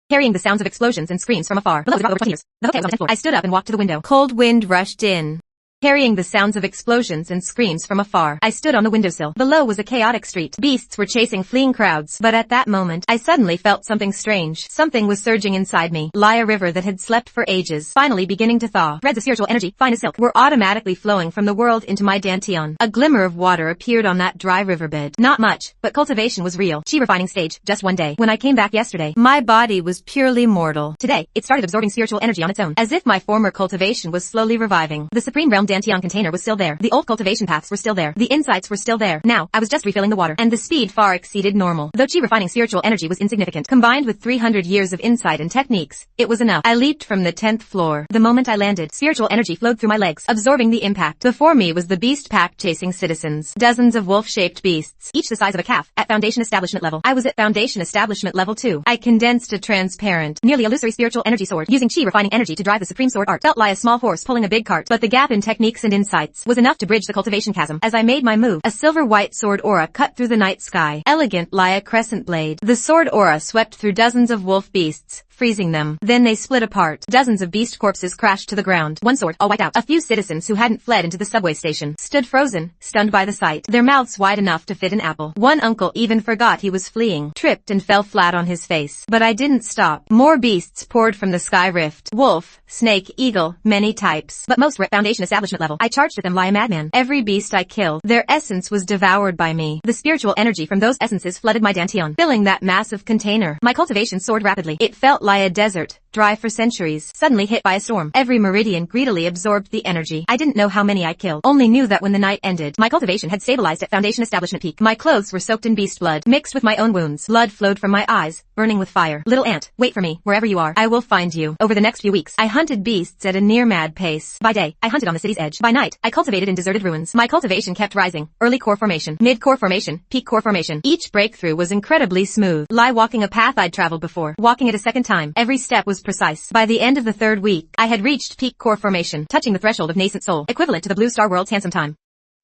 carrying the sounds of explosions and screams from afar. Below was a drop of over 20 years. The hotel was on the 10th floor. I stood up and walked to the window. Cold wind rushed in, carrying the sounds of explosions and screams from afar. I stood on the windowsill. Below was a chaotic street. Beasts were chasing fleeing crowds. But at that moment, I suddenly felt something strange. Something was surging inside me. Laya river that had slept for ages, finally beginning to thaw. Threads of spiritual energy, fine as silk, were automatically flowing from the world into my dantian. A glimmer of water appeared on that dry riverbed. Not much, but cultivation was real. Chi refining stage, just one day. When I came back yesterday, my body was purely mortal. Today, it started absorbing spiritual energy on its own, as if my former cultivation was slowly reviving. The supreme realm dantian container was still there. The old cultivation paths were still there. The insights were still there. Now, I was just refilling the water, and the speed far exceeded normal. Though Chi refining spiritual energy was insignificant, combined with 300 years of insight and techniques, it was enough. I leaped from the 10th floor. The moment I landed, spiritual energy flowed through my legs, absorbing the impact. Before me was the beast pack chasing citizens. Dozens of wolf-shaped beasts, each the size of a calf, at Foundation Establishment level. I was at Foundation Establishment level 2. I condensed a transparent, nearly illusory spiritual energy sword, using Chi refining energy to drive the supreme sword art. Felt like a small horse pulling a big cart, but the gap in techniques and insights was enough to bridge the cultivation chasm. As I made my move, a silver-white sword aura cut through the night sky. Elegant Laya crescent blade. The sword aura swept through dozens of wolf beasts, freezing them. Then they split apart. Dozens of beast corpses crashed to the ground. One sword, all wiped out. A few citizens who hadn't fled into the subway station stood frozen, stunned by the sight, their mouths wide enough to fit an apple. One uncle even forgot he was fleeing, tripped and fell flat on his face. But I didn't stop. More beasts poured from the sky rift. Wolf, snake, eagle, many types. But most were at Foundation Establishment level. I charged at them like a madman. Every beast I killed, their essence was devoured by me. The spiritual energy from those essences flooded my dantian, filling that massive container. My cultivation soared rapidly. It felt like a desert, dry for centuries, suddenly hit by a storm. Every meridian greedily absorbed the energy. I didn't know how many I killed, only knew that when the night ended, my cultivation had stabilized at Foundation Establishment peak. My clothes were soaked in beast blood, mixed with my own wounds. Blood flowed from my eyes, burning with fire. Little ant, wait for me, wherever you are. I will find you. Over the next few weeks, I hunted beasts at a near-mad pace. By day, I hunted on the city's edge. By night, I cultivated in deserted ruins. My cultivation kept rising. Early core formation, mid-core formation, peak core formation. Each breakthrough was incredibly smooth. Lie walking a path I'd traveled before, walking it a second time. Every step was precise. By the end of the 3rd week, I had reached peak core formation, touching the threshold of nascent soul, equivalent to the blue star world's handsome time.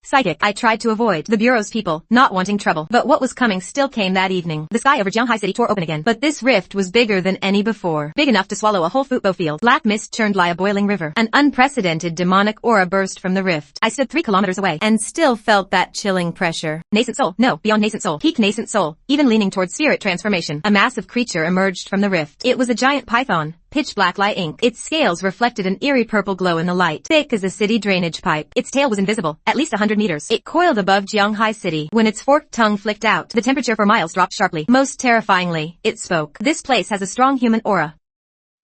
Psychic. I tried to avoid the bureau's people, not wanting trouble. But what was coming still came that evening. The sky over Jianghai City tore open again. But this rift was bigger than any before. Big enough to swallow a whole football field. Black mist churned like a boiling river. An unprecedented demonic aura burst from the rift. I stood 3 kilometers away, and still felt that chilling pressure. Nascent soul. No, beyond nascent soul. Peak nascent soul. Even leaning towards spirit transformation. A massive creature emerged from the rift. It was a giant python, pitch black Lie ink. Its scales reflected an eerie purple glow in the light, thick as a city drainage pipe. Its tail was invisible, at least 100 meters. It coiled above Jianghai City. When its forked tongue flicked out, the temperature for miles dropped sharply. Most terrifyingly, it spoke. This place has a strong human aura.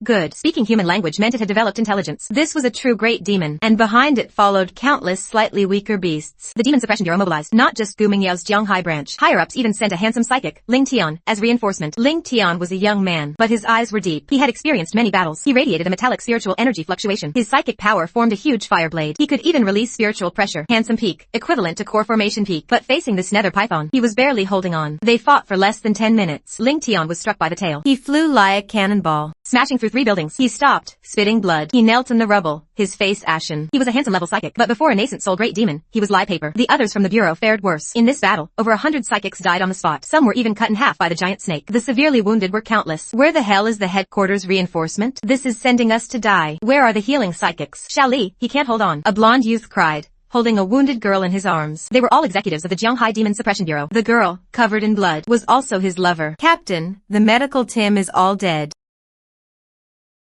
Good. Speaking human language meant it had developed intelligence. This was a true great demon, and behind it followed countless slightly weaker beasts. The Demon Suppression Bureau mobilized, not just Gu Mingyao's Jianghai branch. Higher-ups even sent a handsome psychic, Ling Tian, as reinforcement. Ling Tian was a young man, but his eyes were deep. He had experienced many battles. He radiated a metallic spiritual energy fluctuation. His psychic power formed a huge fire blade. He could even release spiritual pressure. Handsome peak, equivalent to core formation peak. But facing this nether python, he was barely holding on. They fought for less than 10 minutes. Ling Tian was struck by the tail. He flew like a cannonball, smashing through 3 buildings. He stopped, spitting blood. He knelt in the rubble, his face ashen. He was a handsome level psychic, but before a nascent soul great demon, he was lie paper. The others from the bureau fared worse. In this battle, over 100 psychics died on the spot. Some were even cut in half by the giant snake. The severely wounded were countless. Where the hell is the headquarters reinforcement? This is sending us to die. Where are the healing psychics? Xiao Li, he can't hold on. A blonde youth cried, holding a wounded girl in his arms. They were all executives of the Jianghai Demon Suppression Bureau. The girl, covered in blood, was also his lover. Captain, the medical team is all dead.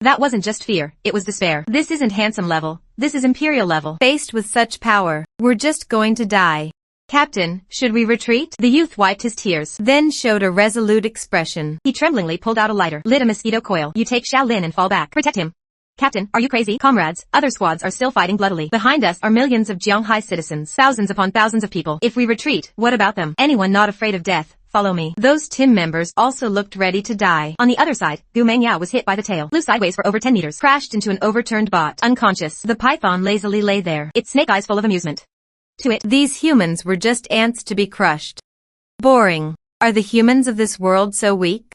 That wasn't just fear, it was despair. This isn't handsome level, this is imperial level. Faced with such power, we're just going to die. Captain, should we retreat? The youth wiped his tears, then showed a resolute expression. He tremblingly pulled out a lighter, lit a mosquito coil. You take Xiao Lin and fall back. Protect him. Captain, are you crazy? Comrades, other squads are still fighting bloodily. Behind us are millions of Jianghai citizens, thousands upon thousands of people. If we retreat, what about them? Anyone not afraid of death, follow me. Those team members also looked ready to die. On the other side, Gu Mengyao was hit by the tail, flew sideways for over 10 meters, crashed into an overturned bot. Unconscious, the python lazily lay there, its snake eyes full of amusement. To it, these humans were just ants to be crushed. Boring. Are the humans of this world so weak?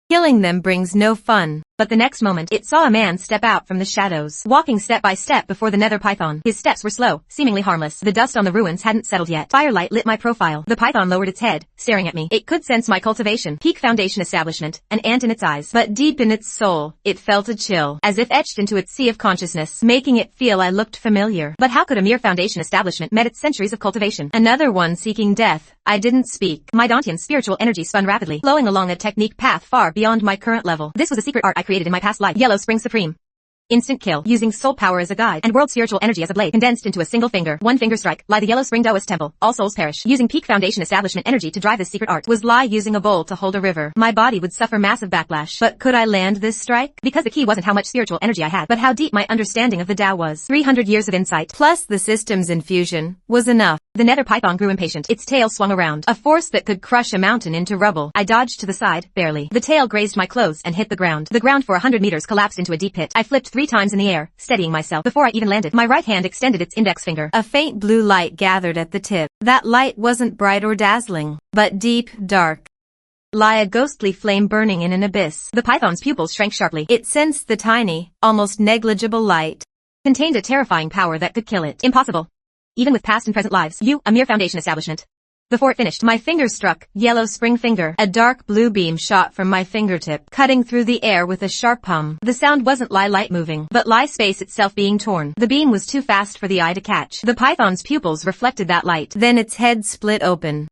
Killing them brings no fun. But the next moment, it saw a man step out from the shadows, walking step by step before the nether python. His steps were slow, seemingly harmless. The dust on the ruins hadn't settled yet. Firelight lit my profile. The python lowered its head, staring at me. It could sense my cultivation, peak foundation establishment, an ant in its eyes. But deep in its soul, it felt a chill, as if etched into its sea of consciousness, making it feel I looked familiar. But how could a mere foundation establishment met its centuries of cultivation? Another one seeking death. I didn't speak. My Dantian spiritual energy spun rapidly, flowing along a technique path far beyond my current level. This was a secret art I created in my past life. Yellow Spring Supreme. Instant kill, using soul power as a guide, and world spiritual energy as a blade, condensed into a single finger. One finger strike, Lie the Yellow Spring Taoist Temple, all souls perish. Using peak foundation establishment energy to drive this secret art, was Lie using a bowl to hold a river. My body would suffer massive backlash, but could I land this strike? Because the key wasn't how much spiritual energy I had, but how deep my understanding of the Tao was. 300 years of insight, plus the system's infusion, was enough. The nether python grew impatient. Its tail swung around, a force that could crush a mountain into rubble. I dodged to the side, barely. The tail grazed my clothes and hit the ground. The ground for 100 meters collapsed into a deep pit. I flipped 3 times in the air, steadying myself. Before I even landed, my right hand extended its index finger. A faint blue light gathered at the tip. That light wasn't bright or dazzling, but deep, dark. Lie a ghostly flame burning in an abyss. The python's pupils shrank sharply. It sensed the tiny, almost negligible light contained a terrifying power that could kill it. Impossible. Even with past and present lives, a mere foundation establishment. Before it finished, my finger struck, Yellow Spring Finger. A dark blue beam shot from my fingertip, cutting through the air with a sharp hum. The sound wasn't Lie light moving, but Lie space itself being torn. The beam was too fast for the eye to catch. The python's pupils reflected that light. Then its head split open.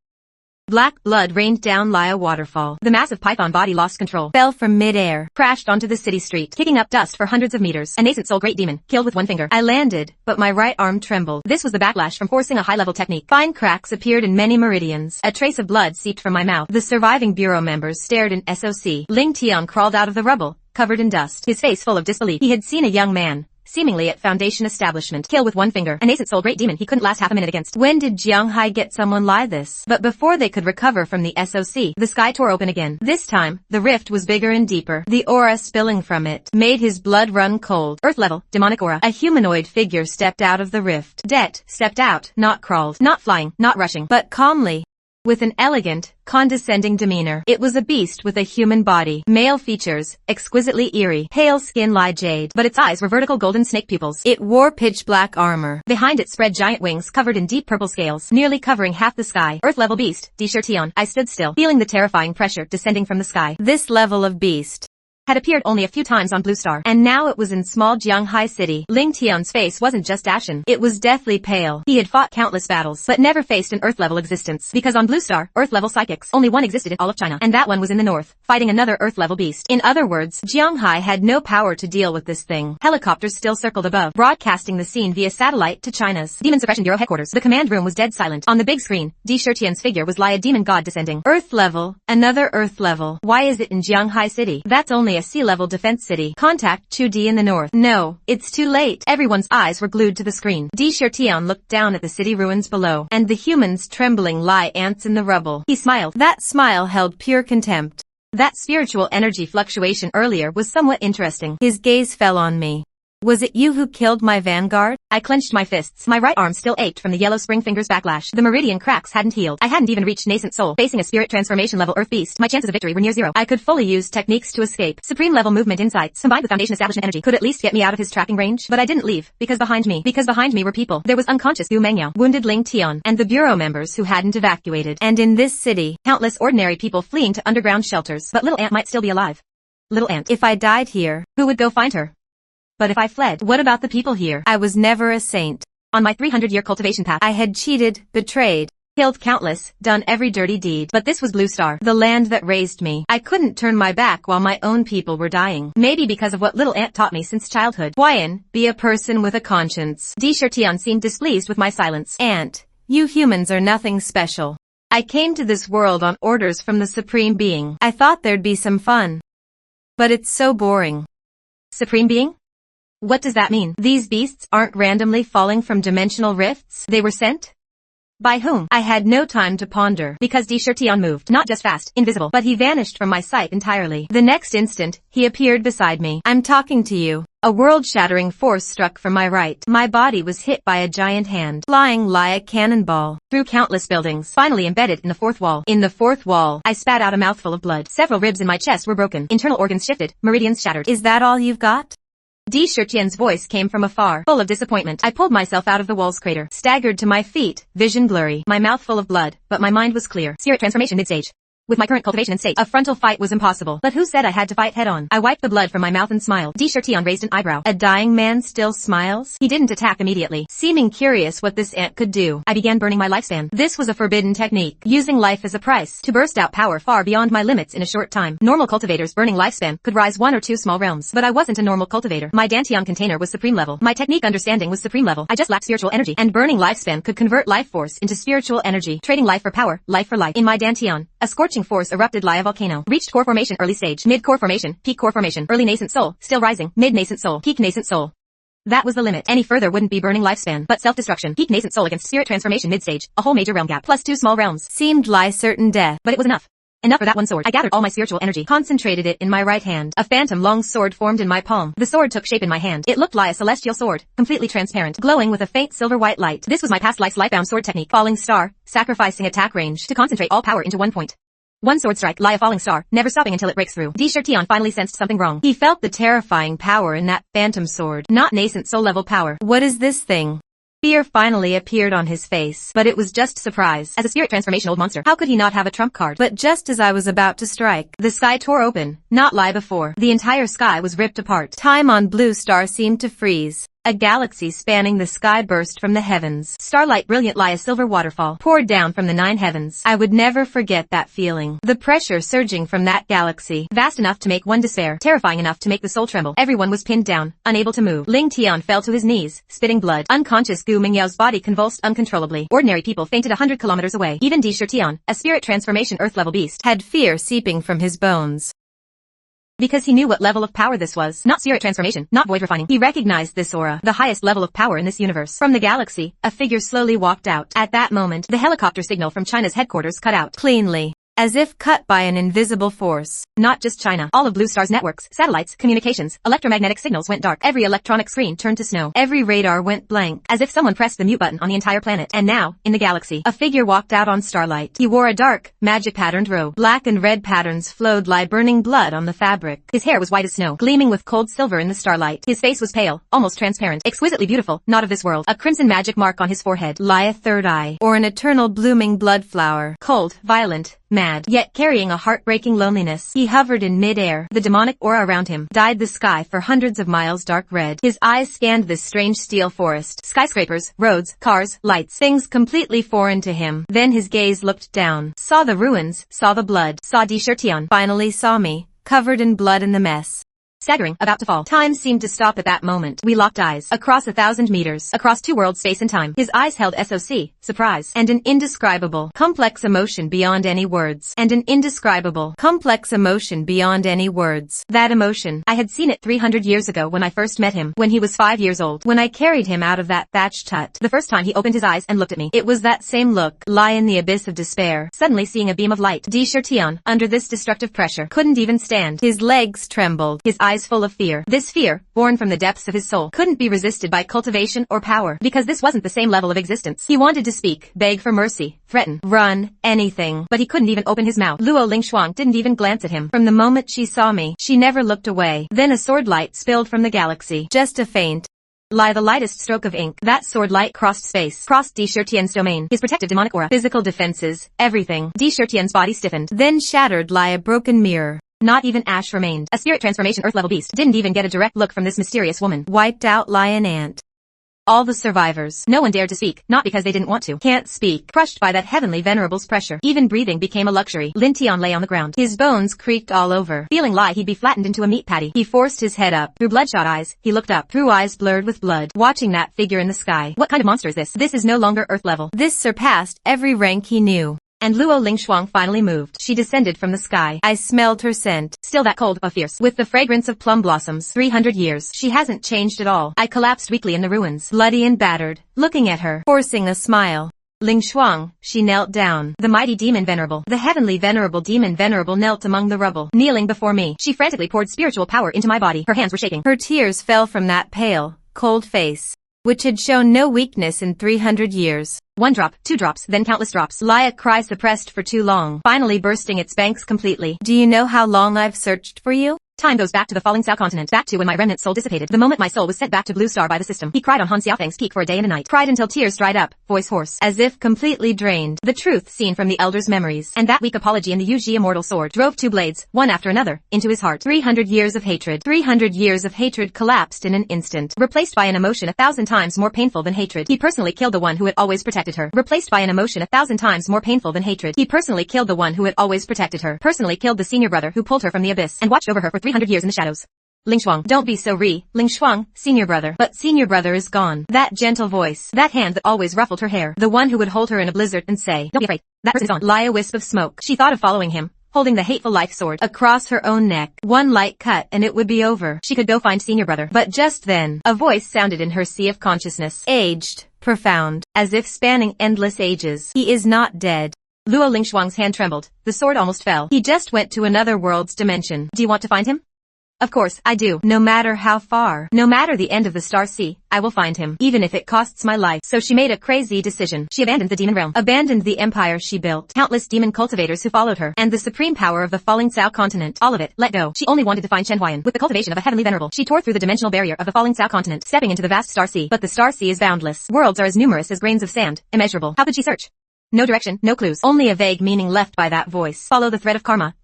Black blood rained down Lie a waterfall. The massive python body lost control, fell from mid-air, crashed onto the city street, kicking up dust for hundreds of meters. A nascent soul great demon, killed with one finger. I landed, but my right arm trembled. This was the backlash from forcing a high-level technique. Fine cracks appeared in many meridians. A trace of blood seeped from my mouth. The surviving bureau members stared in SOC. Ling Tian crawled out of the rubble, covered in dust, his face full of disbelief. He had seen a young man, seemingly at foundation establishment, kill with one finger. A nascent soul great demon he couldn't last half a minute against. When did Jianghai get someone lie this? But before they could recover from the SOC, the sky tore open again. This time, the rift was bigger and deeper. The aura spilling from it made his blood run cold. Earth level, demonic aura. A humanoid figure stepped out of the rift. Det stepped out, not crawled, not flying, not rushing, but calmly, with an elegant, condescending demeanor. It was a beast with a human body, male features, exquisitely eerie, pale skin Lie jade, but its eyes were vertical golden snake pupils. It wore pitch black armor. Behind it spread giant wings covered in deep purple scales, nearly covering half the sky. Earth-level beast, Tion. I stood still, feeling the terrifying pressure descending from the sky. This level of beast had appeared only a few times on Blue Star, and now it was in small Jianghai City. Ling Tian's face wasn't just ashen, it was deathly pale. He had fought countless battles, but never faced an Earth-level existence, because on Blue Star, Earth-level psychics, only one existed in all of China, and that one was in the north, fighting another Earth-level beast. In other words, Jianghai had no power to deal with this thing. Helicopters still circled above, broadcasting the scene via satellite to China's Demon Suppression Bureau headquarters. The command room was dead silent. On the big screen, Di Shitian's figure was like a demon god descending. Earth level, another Earth level. Why is it in Jianghai City? That's only a sea-level defense city. Contact Chu Di in the north. No, it's too late. Everyone's eyes were glued to the screen. Di Shitian looked down at the city ruins below, and the humans trembling like ants in the rubble. He smiled. That smile held pure contempt. That spiritual energy fluctuation earlier was somewhat interesting. His gaze fell on me. Was it you who killed my vanguard? I clenched my fists. My right arm still ached from the yellow spring finger's backlash. The meridian cracks hadn't healed. I hadn't even reached nascent soul. Facing a spirit transformation level earth beast, my chances of victory were near zero. I could fully use techniques to escape. Supreme level movement insights, combined with foundation establishment energy, could at least get me out of his tracking range. But I didn't leave, because behind me were people. There was unconscious Gu Mengyao, wounded Ling Tian, and the bureau members who hadn't evacuated. And in this city, countless ordinary people fleeing to underground shelters. But little Ant might still be alive. Little Ant. If I died here, who would go find her? But if I fled, what about the people here? I was never a saint. On my 300-year cultivation path, I had cheated, betrayed, killed countless, done every dirty deed. But this was Blue Star, the land that raised me. I couldn't turn my back while my own people were dying. Maybe because of what little Ant taught me since childhood. Huayan, be a person with a conscience. Di Shitian seemed displeased with my silence. Ant, you humans are nothing special. I came to this world on orders from the Supreme Being. I thought there'd be some fun. But it's so boring. Supreme Being? What does that mean? These beasts aren't randomly falling from dimensional rifts? They were sent? By whom? I had no time to ponder, because Di Shitian moved, not just fast, invisible, but he vanished from my sight entirely. The next instant, he appeared beside me. I'm talking to you. A world-shattering force struck from my right. My body was hit by a giant hand, flying like a cannonball, through countless buildings, finally embedded in the fourth wall. In the fourth wall, I spat out a mouthful of blood. Several ribs in my chest were broken, internal organs shifted, meridians shattered. Is that all you've got? Di Shitian's voice came from afar, full of disappointment. I pulled myself out of the wall's crater, staggered to my feet, vision blurry, my mouth full of blood, but my mind was clear. Spirit transformation mid-stage. With my current cultivation and state, a frontal fight was impossible. But who said I had to fight head-on? I wiped the blood from my mouth and smiled. Di Shitian raised an eyebrow. A dying man still smiles? He didn't attack immediately, seeming curious what this ant could do. I began burning my lifespan. This was a forbidden technique, using life as a price, to burst out power far beyond my limits in a short time. Normal cultivators burning lifespan could rise 1 or 2 small realms, but I wasn't a normal cultivator. My Dantian container was supreme level. My technique understanding was supreme level. I just lacked spiritual energy, and burning lifespan could convert life force into spiritual energy, trading life for power, life for life. In my Dantian, a scorching force erupted like a volcano. Reached core formation early stage, mid core formation, peak core formation, early nascent soul, still rising, mid nascent soul, peak nascent soul. That was the limit. Any further wouldn't be burning lifespan, but self-destruction. Peak nascent soul against spirit transformation mid-stage, a whole major realm gap, plus 2 small realms. Seemed like certain death, but it was enough. Enough for that one sword. I gathered all my spiritual energy, concentrated it in my right hand. A phantom long sword formed in my palm. The sword took shape in my hand. It looked like a celestial sword, completely transparent, glowing with a faint silver-white light. This was my past life's life-bound sword technique. Falling star, sacrificing attack range, to concentrate all power into one point. One sword strike, like a falling star, never stopping until it breaks through. Di Shitian finally sensed something wrong. He felt the terrifying power in that phantom sword. Not nascent soul level power. What is this thing? Fear finally appeared on his face, but it was just surprise. As a spirit transformation old monster, how could he not have a trump card? But just as I was about to strike, the sky tore open, not lie before. The entire sky was ripped apart. Time on Blue Star seemed to freeze. A galaxy spanning the sky burst from the heavens. Starlight brilliant like a silver waterfall poured down from the 9 heavens. I would never forget that feeling. The pressure surging from that galaxy. Vast enough to make one despair. Terrifying enough to make the soul tremble. Everyone was pinned down, unable to move. Ling Tian fell to his knees, spitting blood. Unconscious Gu Mingyao's body convulsed uncontrollably. Ordinary people fainted 100 kilometers away. Even Di Shitian, a spirit transformation earth-level beast, had fear seeping from his bones. Because he knew what level of power this was. Not spirit transformation, not void refining. He recognized this aura, the highest level of power in this universe. From the galaxy, a figure slowly walked out. At that moment, the helicopter signal from China's headquarters cut out. Cleanly. As if cut by an invisible force. Not just China. All of Blue Star's networks, satellites, communications, electromagnetic signals went dark. Every electronic screen turned to snow. Every radar went blank. As if someone pressed the mute button on the entire planet. And now, in the galaxy, a figure walked out on starlight. He wore a dark, magic-patterned robe. Black and red patterns flowed like burning blood on the fabric. His hair was white as snow, gleaming with cold silver in the starlight. His face was pale, almost transparent, exquisitely beautiful, not of this world. A crimson magic mark on his forehead, like a third eye, or an eternal blooming blood flower. Cold, violent, mad, yet carrying a heartbreaking loneliness. He hovered in mid-air. The demonic aura around him dyed the sky for hundreds of miles dark red. His eyes scanned this strange steel forest. Skyscrapers, roads, cars, lights, things completely foreign to him. Then his gaze looked down, saw the ruins, saw the blood, saw Di, finally saw me, covered in blood in the mess. Staggering, about to fall. Time seemed to stop at that moment. We locked eyes. Across 1,000 meters. Across two worlds, space and time. His eyes held SOC, surprise, and an indescribable, complex emotion beyond any words. And an indescribable, complex emotion beyond any words. That emotion, I had seen it 300 years ago when I first met him, when he was 5 years old, when I carried him out of that thatched hut. The first time he opened his eyes and looked at me, it was that same look, lie in the abyss of despair, suddenly seeing a beam of light. Di, under this destructive pressure, couldn't even stand. His legs trembled. His eyes full of fear. This fear, born from the depths of his soul, couldn't be resisted by cultivation or power, because this wasn't the same level of existence. He wanted to speak, beg for mercy, threaten, run, anything, but he couldn't even open his mouth. Luo Lingshuang didn't even glance at him. From the moment she saw me, she never looked away. Then a sword light spilled from the galaxy. Just a faint, the lightest stroke of ink. That sword light crossed space, crossed Di Shitian's domain, his protective demonic aura, physical defenses, everything. Di Shitian's body stiffened, then shattered like a broken mirror. Not even ash remained. A spirit transformation Earth-level beast didn't even get a direct look from this mysterious woman. Wiped out like an ant. All the survivors. No one dared to speak, not because they didn't want to. Can't speak. Crushed by that heavenly venerable's pressure. Even breathing became a luxury. Lin Tian lay on the ground. His bones creaked all over. Feeling like he'd be flattened into a meat patty. He forced his head up. Through bloodshot eyes, he looked up. Through eyes blurred with blood. Watching that figure in the sky. What kind of monster is this? This is no longer Earth level. This surpassed every rank he knew. And Luo Lingshuang finally moved. She descended from the sky. I smelled her scent. Still that cold, but fierce. With the fragrance of plum blossoms. 300 years. She hasn't changed at all. I collapsed weakly in the ruins. Bloody and battered. Looking at her. Forcing a smile. Lingshuang, she knelt down. The mighty demon venerable. The heavenly venerable demon venerable knelt among the rubble. Kneeling before me. She frantically poured spiritual power into my body. Her hands were shaking. Her tears fell from that pale, cold face, which had shown no weakness in 300 years. 1 drop, 2 drops, then countless drops. A cry suppressed for too long, finally bursting its banks completely. Do you know how long I've searched for you? Time goes back to the falling Cao continent, back to when my remnant soul dissipated. The moment my soul was sent back to Blue Star by the system. He cried on Han Xiaofeng's peak for a day and a night. Cried until tears dried up, voice hoarse, as if completely drained. The truth seen from the elder's memories. And that weak apology in the Yuji immortal sword drove 2 blades, one after another, into his heart. 300 years of hatred. 300 years of hatred collapsed in an instant. Replaced by an emotion 1,000 times more painful than hatred. He personally killed the one who had always protected her. Replaced by an emotion 1,000 times more painful than hatred. He personally killed the one who had always protected her. Personally killed the senior brother who pulled her from the abyss and watched over her for 300 years in the shadows. Lingshuang, don't be so Lingshuang, senior brother. But senior brother is gone. That gentle voice. That hand that always ruffled her hair. The one who would hold her in a blizzard and say, don't be afraid. That person is gone. Lie a wisp of smoke. She thought of following him, holding the hateful life sword across her own neck. One light cut and it would be over. She could go find senior brother. But just then, a voice sounded in her sea of consciousness. Aged, profound, as if spanning endless ages. He is not dead. Luo Lingshuang's hand trembled. The sword almost fell. He just went to another world's dimension. Do you want to find him? Of course, I do. No matter how far, no matter the end of the Star Sea, I will find him, even if it costs my life. So she made a crazy decision. She abandoned the demon realm, abandoned the empire she built, countless demon cultivators who followed her, and the supreme power of the falling Cao continent. All of it, let go. She only wanted to find Chen Huayan. With the cultivation of a heavenly venerable, she tore through the dimensional barrier of the falling Cao continent, stepping into the vast Star Sea. But the Star Sea is boundless. Worlds are as numerous as grains of sand, immeasurable. How could she search? No direction, no clues, only a vague meaning left by that voice. Follow the thread of karma,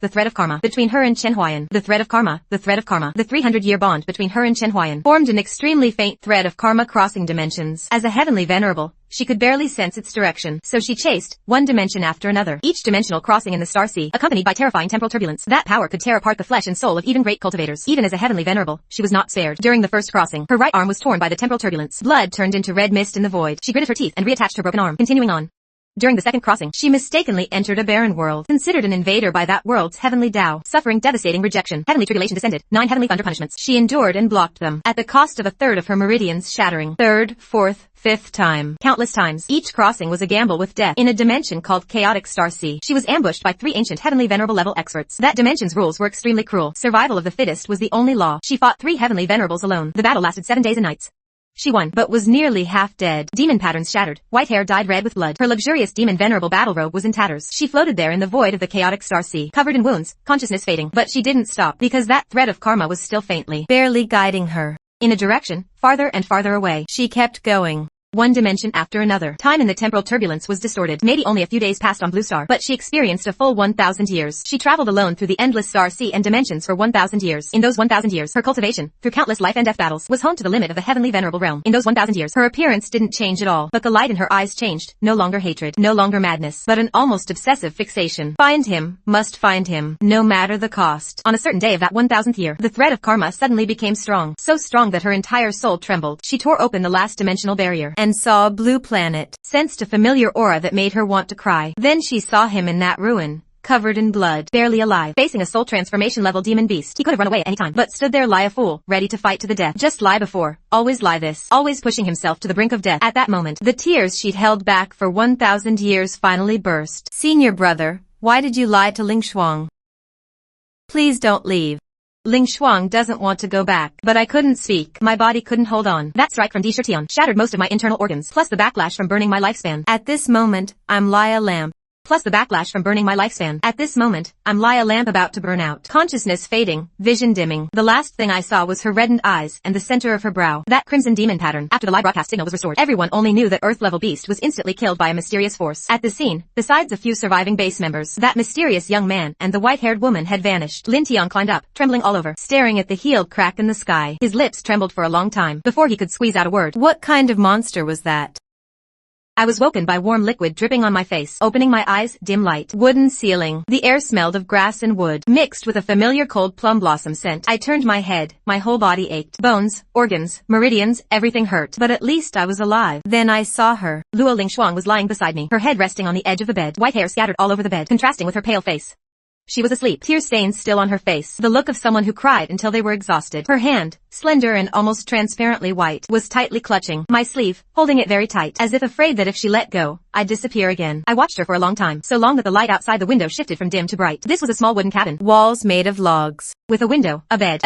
between her and Chen Huayan. The thread of karma. The 300-year bond between her and Chen Huayan formed an extremely faint thread of karma crossing dimensions. As a heavenly venerable, she could barely sense its direction, so she chased one dimension after another, each dimensional crossing in the Star Sea, accompanied by terrifying temporal turbulence. That power could tear apart the flesh and soul of even great cultivators. Even as a heavenly venerable, she was not spared. During the first crossing, her right arm was torn by the temporal turbulence. Blood turned into red mist in the void. She gritted her teeth and reattached her broken arm, continuing on. During the second crossing, she mistakenly entered a barren world, considered an invader by that world's heavenly Tao, suffering devastating rejection. Heavenly tribulation descended, 9 heavenly thunder punishments. She endured and blocked them, at the cost of a third of her meridians shattering. 3rd, 4th, 5th time. Countless times. Each crossing was a gamble with death. In a dimension called Chaotic Star Sea, she was ambushed by 3 ancient heavenly venerable level experts. That dimension's rules were extremely cruel. Survival of the fittest was the only law. She fought 3 heavenly venerables alone. The battle lasted 7 days and nights. She won, but was nearly half dead. Demon patterns shattered. White hair dyed red with blood. Her luxurious demon venerable battle robe was in tatters. She floated there in the void of the chaotic Star Sea, covered in wounds, consciousness fading. But she didn't stop, because that thread of karma was still faintly, barely guiding her in a direction, farther and farther away. She kept going. One dimension after another. Time in the temporal turbulence was distorted. Maybe only a few days passed on Blue Star, but she experienced a full 1,000 years. She traveled alone through the endless star sea and dimensions for 1,000 years. In those 1,000 years, her cultivation, through countless life and death battles, was honed to the limit of the heavenly venerable realm. In those 1,000 years, her appearance didn't change at all, but the light in her eyes changed. No longer hatred, no longer madness, but an almost obsessive fixation. Find him, must find him, no matter the cost. On a certain day of that 1,000th year, the thread of karma suddenly became strong. So strong that her entire soul trembled. She tore open the last dimensional barrier and saw a blue planet, sensed a familiar aura that made her want to cry. Then she saw him in that ruin, covered in blood, barely alive, facing a soul transformation level demon beast. He could have run away at any time, but stood there lie a fool, ready to fight to the death. Just lie before, always lie this, always pushing himself to the brink of death. At that moment, the tears she'd held back for 1,000 years finally burst. Senior brother, why did you lie to Ling Shuang? Please don't leave. Ling Shuang doesn't want to go back, but I couldn't speak. My body couldn't hold on. That strike from Dishirtian shattered most of my internal organs, plus the backlash from burning my lifespan. At this moment, I'm lie a lamp. Plus the backlash from burning my lifespan. At this moment, I'm lie a lamp about to burn out. Consciousness fading, vision dimming. The last thing I saw was her reddened eyes and the center of her brow. That crimson demon pattern. After the live broadcast signal was restored, everyone only knew that Earth-level beast was instantly killed by a mysterious force. At the scene, besides a few surviving base members, that mysterious young man and the white-haired woman had vanished. Lin Tian climbed up, trembling all over, staring at the healed crack in the sky. His lips trembled for a long time before he could squeeze out a word. What kind of monster was that? I was woken by warm liquid dripping on my face. Opening my eyes, dim light. Wooden ceiling. The air smelled of grass and wood, mixed with a familiar cold plum blossom scent. I turned my head. My whole body ached. Bones, organs, meridians, everything hurt. But at least I was alive. Then I saw her. Luo Ling Shuang was lying beside me, her head resting on the edge of the bed. White hair scattered all over the bed, contrasting with her pale face. She was asleep, tear stains still on her face, the look of someone who cried until they were exhausted. Her hand, slender and almost transparently white, was tightly clutching my sleeve, holding it very tight, as if afraid that if she let go, I'd disappear again. I watched her for a long time, so long that the light outside the window shifted from dim to bright. This was a small wooden cabin, walls made of logs, with a window, a bed,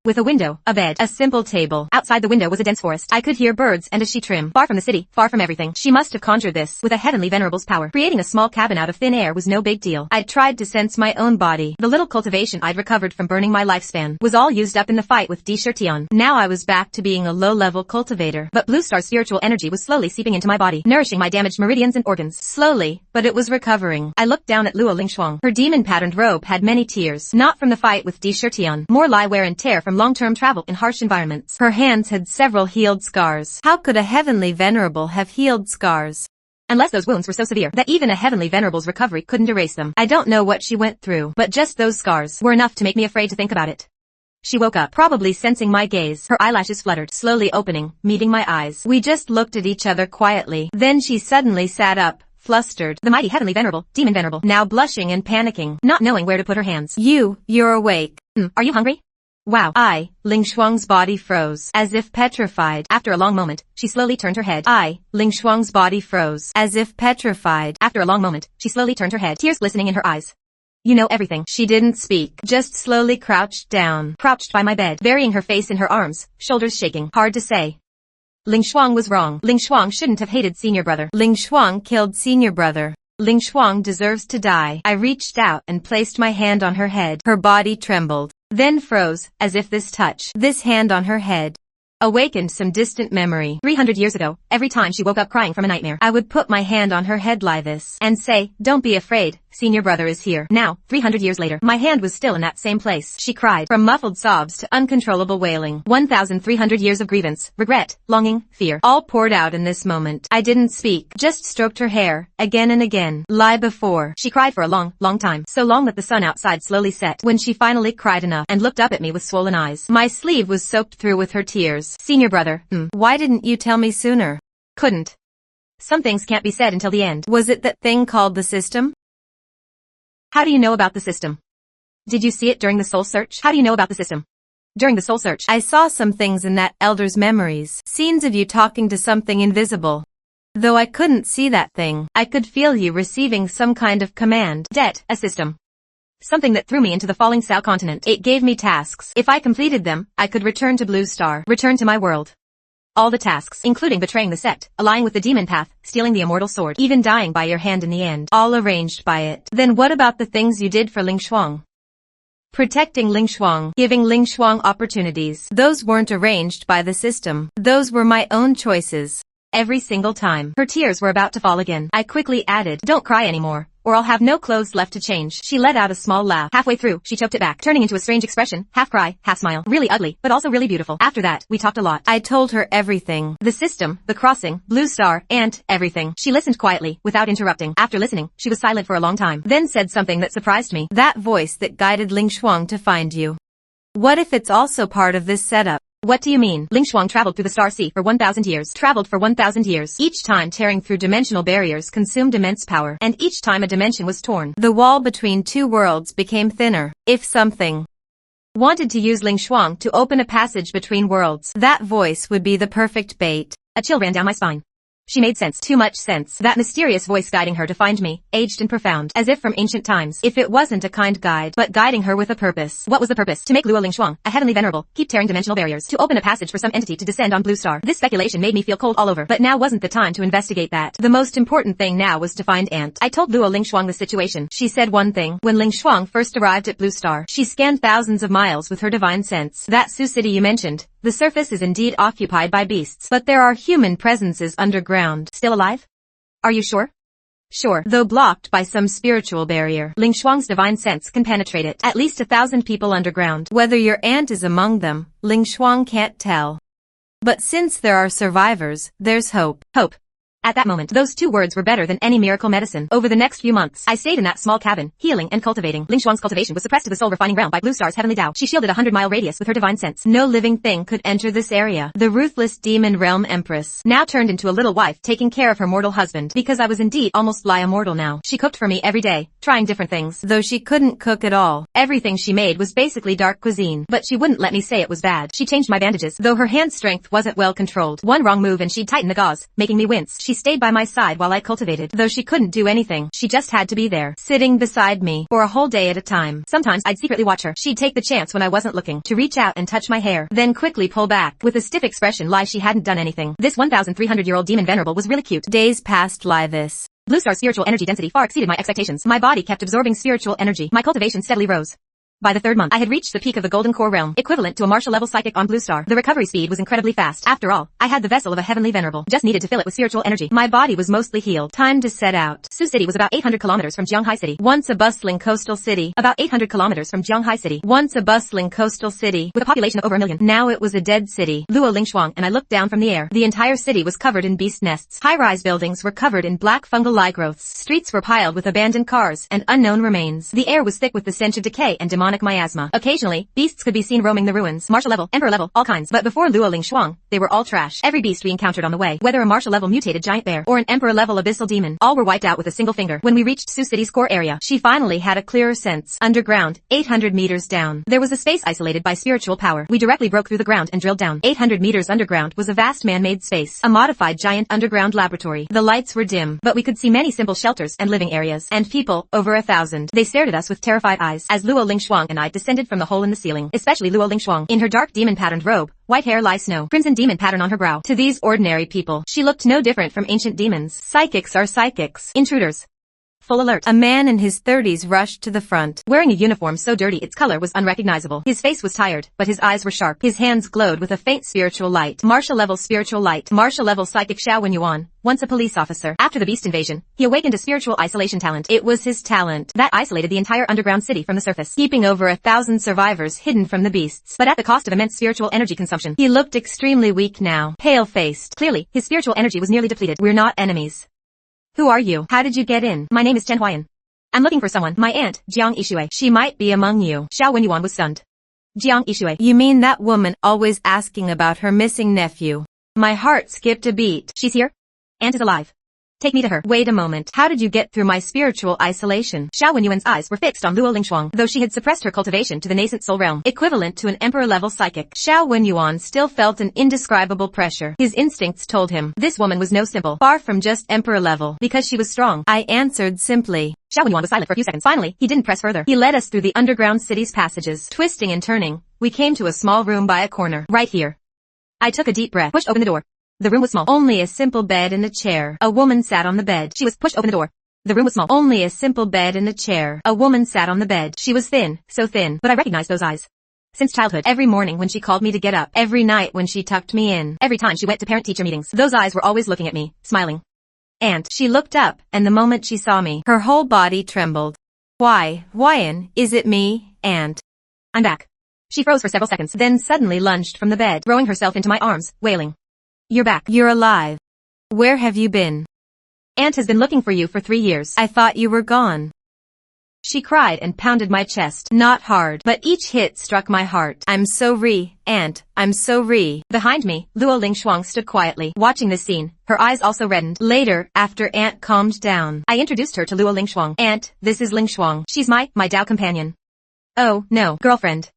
with a window, a bed, a simple table. Outside the window was a dense forest. I could hear birds and a she trim. Far from the city, far from everything. She must have conjured this with a heavenly venerable's power. Creating a small cabin out of thin air was no big deal. I'd tried to sense my own body. The little cultivation I'd recovered from burning my lifespan was all used up in the fight with Dishirtian. Now I was back to being a low-level cultivator. But Blue Star's spiritual energy was slowly seeping into my body, nourishing my damaged meridians and organs. Slowly, but it was recovering. I looked down at Luo Ling Shuang. Her demon-patterned robe had many tears. Not from the fight with Dishirtian. More lie wear and tear from long-term travel in harsh environments. Her hands had several healed scars. How could a heavenly venerable have healed scars? Unless those wounds were so severe that even a heavenly venerable's recovery couldn't erase them. I don't know what she went through, but just those scars were enough to make me afraid to think about it. She woke up, probably sensing my gaze. Her eyelashes fluttered, slowly opening, meeting my eyes. We just looked at each other quietly. Then she suddenly sat up, flustered. The mighty heavenly venerable, demon venerable, now blushing and panicking, not knowing where to put her hands. You're awake. Are you hungry? Wow. Ling Shuang's body froze, as if petrified. After a long moment, she slowly turned her head. Ling Shuang's body froze, as if petrified. After a long moment, she slowly turned her head, tears glistening in her eyes. You know everything. She didn't speak, just slowly crouched down, crouched by my bed, burying her face in her arms, shoulders shaking. Hard to say. Ling Shuang was wrong. Ling Shuang shouldn't have hated senior brother. Ling Shuang killed senior brother. Ling Shuang deserves to die. I reached out and placed my hand on her head. Her body trembled, then froze, as if this touch, this hand on her head, awakened some distant memory. 300 years ago, every time she woke up crying from a nightmare, I would put my hand on her head like this, and say, "Don't be afraid, senior brother is here." Now, 300 years later, my hand was still in that same place. She cried, from muffled sobs to uncontrollable wailing. 1,300 years of grievance, regret, longing, fear, all poured out in this moment. I didn't speak, just stroked her hair, again and again. Lie before. She cried for a long, long time, so long that the sun outside slowly set. When she finally cried enough, and looked up at me with swollen eyes, my sleeve was soaked through with her tears. Senior brother, why didn't you tell me sooner? Couldn't. Some things can't be said until the end. Was it that thing called the system? How do you know about the system? Did you see it during the soul search? How do you know about the system? During the soul search, I saw some things in that elder's memories. Scenes of you talking to something invisible. Though I couldn't see that thing, I could feel you receiving some kind of command. A system. Something that threw me into the falling Sao continent. It gave me tasks. If I completed them, I could return to Blue Star, return to my world. All the tasks, including betraying the sect, allying with the demon path, stealing the immortal sword, even dying by your hand in the end, all arranged by it. Then what about the things you did for Ling Shuang? Protecting Ling Shuang, giving Ling Shuang opportunities. Those weren't arranged by the system. Those were my own choices. Every single time. Her tears were about to fall again. I quickly added, "Don't cry anymore, or I'll have no clothes left to change." She let out a small laugh. Halfway through, she choked it back, turning into a strange expression, half cry, half smile. Really ugly, but also really beautiful. After that, we talked a lot. I told her everything. The system, the crossing, Blue Star, and everything. She listened quietly, without interrupting. After listening, she was silent for a long time, then said something that surprised me. "That voice that guided Ling Shuang to find you. What if it's also part of this setup?" "What do you mean?" Ling Shuang traveled through the Star Sea for 1,000 years. Traveled for 1,000 years. Each time tearing through dimensional barriers consumed immense power. And each time a dimension was torn, the wall between two worlds became thinner. If something wanted to use Ling Shuang to open a passage between worlds, that voice would be the perfect bait. A chill ran down my spine. She made sense. Too much sense. That mysterious voice guiding her to find me, aged and profound, as if from ancient times. If it wasn't a kind guide, but guiding her with a purpose. What was the purpose? To make Luo Ling Shuang, a heavenly venerable, keep tearing dimensional barriers. To open a passage for some entity to descend on Blue Star. This speculation made me feel cold all over. But now wasn't the time to investigate that. The most important thing now was to find Ant. I told Luo Ling Shuang the situation. She said one thing. When Ling Shuang first arrived at Blue Star, she scanned thousands of miles with her divine sense. That Sioux city you mentioned, the surface is indeed occupied by beasts. But there are human presences underground. Still alive? Are you sure? Sure, though blocked by some spiritual barrier. Ling Shuang's divine sense can penetrate it. At least 1,000 people underground. Whether your aunt is among them, Ling Shuang can't tell. But since there are survivors, there's hope. Hope. At that moment, those two words were better than any miracle medicine. Over the next few months, I stayed in that small cabin, healing and cultivating. Ling Shuang's cultivation was suppressed to the soul refining realm by Blue Star's heavenly Tao. She shielded a 100-mile radius with her divine sense. No living thing could enter this area. The ruthless demon realm empress, now turned into a little wife taking care of her mortal husband, because I was indeed almost fly immortal now. She cooked for me every day, trying different things. Though she couldn't cook at all. Everything she made was basically dark cuisine. But she wouldn't let me say it was bad. She changed my bandages, though her hand strength wasn't well controlled. One wrong move and she'd tighten the gauze, making me wince. She stayed by my side while I cultivated. Though she couldn't do anything, she just had to be there, sitting beside me, for a whole day at a time. Sometimes I'd secretly watch her. She'd take the chance when I wasn't looking, to reach out and touch my hair, then quickly pull back, with a stiff expression like she hadn't done anything. This 1,300-year-old demon venerable was really cute. Days passed like this. Blue Star's spiritual energy density far exceeded my expectations. My body kept absorbing spiritual energy. My cultivation steadily rose. By the third month, I had reached the peak of the Golden Core realm, equivalent to a martial-level psychic on Blue Star. The recovery speed was incredibly fast. After all, I had the vessel of a heavenly venerable. Just needed to fill it with spiritual energy. My body was mostly healed. Time to set out. Sioux City was about 800 kilometers from Jianghai City. Once a bustling coastal city. About 800 kilometers from Jianghai City. Once a bustling coastal city, with a population of over 1 million. Now it was a dead city. Luo Ling Shuang and I looked down from the air. The entire city was covered in beast nests. High-rise buildings were covered in black fungal lie growths. Streets were piled with abandoned cars and unknown remains. The air was thick with the stench of decay and demonic miasma. Occasionally, beasts could be seen roaming the ruins. Martial level, emperor level, all kinds. But before Luo Ling Shuang, they were all trash. Every beast we encountered on the way, whether a martial level mutated giant bear or an emperor level abyssal demon, all were wiped out with a single finger. When we reached Sioux City's core area, she finally had a clearer sense. Underground, 800 meters down, there was a space isolated by spiritual power. We directly broke through the ground and drilled down. 800 meters underground was a vast man-made space, a modified giant underground laboratory. The lights were dim, but we could see many simple shelters and living areas, and people, over 1,000. They stared at us with terrified eyes as Luo Ling Shuang and I descended from the hole in the ceiling. Especially Luo Ling Shuang, in her dark demon-patterned robe, white hair like snow, crimson demon pattern on her brow. To these ordinary people, she looked no different from ancient demons. Psychics are psychics. Intruders. Full alert. A man in his 30s rushed to the front, wearing a uniform so dirty its color was unrecognizable. His face was tired, but his eyes were sharp. His hands glowed with a faint spiritual light. Martial level spiritual light. Martial level psychic Xiao Wenyuan, once a police officer. After the beast invasion, he awakened a spiritual isolation talent. It was his talent that isolated the entire underground city from the surface, keeping over 1,000 survivors hidden from the beasts, but at the cost of immense spiritual energy consumption. He looked extremely weak now, pale-faced. Clearly, his spiritual energy was nearly depleted. We're not enemies. Who are you? How did you get in? My name is Chen Huayan. I'm looking for someone. My aunt, Jiang Yishui. She might be among you. Xiao Wenyuan was stunned. Jiang Yishui. You mean that woman always asking about her missing nephew? My heart skipped a beat. She's here? Aunt is alive. Take me to her. Wait a moment. How did you get through my spiritual isolation? Xiao Wenyuan's eyes were fixed on Luo Ling Shuang, though she had suppressed her cultivation to the nascent soul realm, equivalent to an emperor-level psychic. Xiao Wenyuan still felt an indescribable pressure. His instincts told him this woman was no simple, far from just emperor level, because she was strong. I answered simply. Xiao Wenyuan was silent for a few seconds. Finally, he didn't press further. He led us through the underground city's passages. Twisting and turning, we came to a small room by a corner. Right here. I took a deep breath, pushed open the door. The room was small. Only a simple bed and a chair. A woman sat on the bed. She was pushed open the door. The room was small. Only a simple bed and a chair. A woman sat on the bed. She was thin, so thin, but I recognized those eyes. Since childhood, every morning when she called me to get up, every night when she tucked me in, every time she went to parent-teacher meetings, those eyes were always looking at me, smiling. And she looked up, and the moment she saw me, her whole body trembled. Why, Hwayan, is it me, Aunt? I'm back. She froze for several seconds, then suddenly lunged from the bed, throwing herself into my arms, wailing. You're back. You're alive. Where have you been? Aunt has been looking for you for 3 years. I thought you were gone. She cried and pounded my chest, not hard, but each hit struck my heart. I'm so Aunt, I'm so Behind me, Luo Lingshuang stood quietly, watching this scene. Her eyes also reddened. Later, after Aunt calmed down, I introduced her to Luo Lingshuang. Aunt, this is Lingshuang. She's my Dao companion. Oh, no, girlfriend.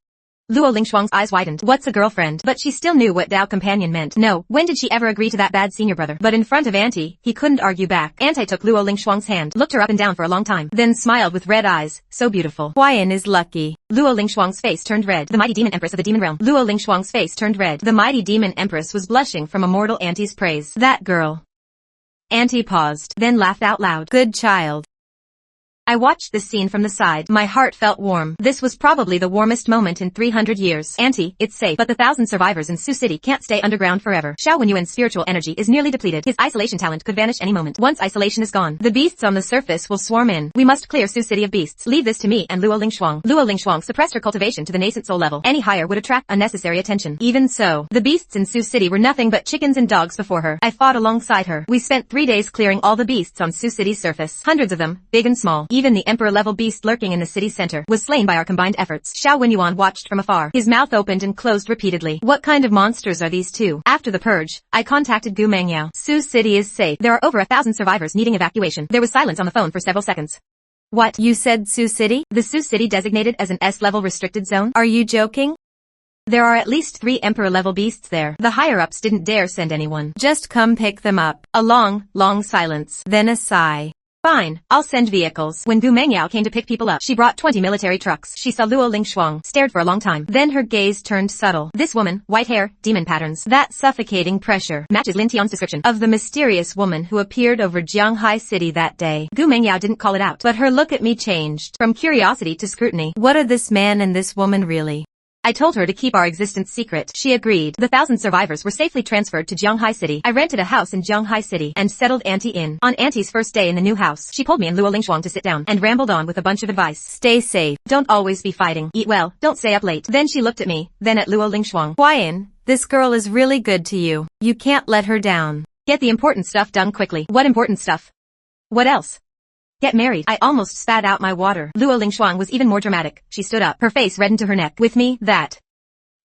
Luo Lingshuang's eyes widened. What's a girlfriend? But she still knew what Dao companion meant. No, when did she ever agree to that bad senior brother? But in front of Auntie, he couldn't argue back. Auntie took Luo Lingshuang's hand, looked her up and down for a long time, then smiled with red eyes. So beautiful. Hwayan is lucky. Luo Lingshuang's face turned red. The mighty demon empress of the demon realm. Luo Lingshuang's face turned red. The mighty demon empress was blushing from immortal Auntie's praise. That girl. Auntie paused, then laughed out loud. Good child. I watched this scene from the side. My heart felt warm. This was probably the warmest moment in 300 years. Auntie, it's safe, but the 1,000 survivors in Sioux City can't stay underground forever. Xiao Wenyuan's spiritual energy is nearly depleted. His isolation talent could vanish any moment. Once isolation is gone, the beasts on the surface will swarm in. We must clear Sioux City of beasts. Leave this to me and Luo Lingshuang. Luo Lingshuang suppressed her cultivation to the nascent soul level. Any higher would attract unnecessary attention. Even so, the beasts in Sioux City were nothing but chickens and dogs before her. I fought alongside her. We spent 3 days clearing all the beasts on Sioux City's surface. Hundreds of them, big and small. Even the emperor-level beast lurking in the city center was slain by our combined efforts. Xiao Wenyuan watched from afar. His mouth opened and closed repeatedly. What kind of monsters are these two? After the purge, I contacted Gu Mengyao. Sioux City is safe. There are over 1,000 survivors needing evacuation. There was silence on the phone for several seconds. What? You said Sioux City? The Sioux City designated as an S-level restricted zone? Are you joking? There are at least 3 emperor-level beasts there. The higher-ups didn't dare send anyone. Just come pick them up. A long, long silence. Then a sigh. Fine, I'll send vehicles. When Gu Mengyao came to pick people up, she brought 20 military trucks. She saw Luo Lingshuang, stared for a long time. Then her gaze turned subtle. This woman, white hair, demon patterns. That suffocating pressure matches Lin Tian's description of the mysterious woman who appeared over Jianghai City that day. Gu Mengyao didn't call it out, but her look at me changed, from curiosity to scrutiny. What are this man and this woman really? I told her to keep our existence secret. She agreed. The 1,000 survivors were safely transferred to Jianghai City. I rented a house in Jianghai City and settled Auntie in. On Auntie's first day in the new house, she pulled me and Luo Lingshuang to sit down and rambled on with a bunch of advice. Stay safe. Don't always be fighting. Eat well. Don't stay up late. Then she looked at me, then at Luo Lingshuang. Hwayan, this girl is really good to you. You can't let her down. Get the important stuff done quickly. What important stuff? What else? Get married. I almost spat out my water. Luo Lingshuang was even more dramatic. She stood up, her face reddened to her neck. With me, that.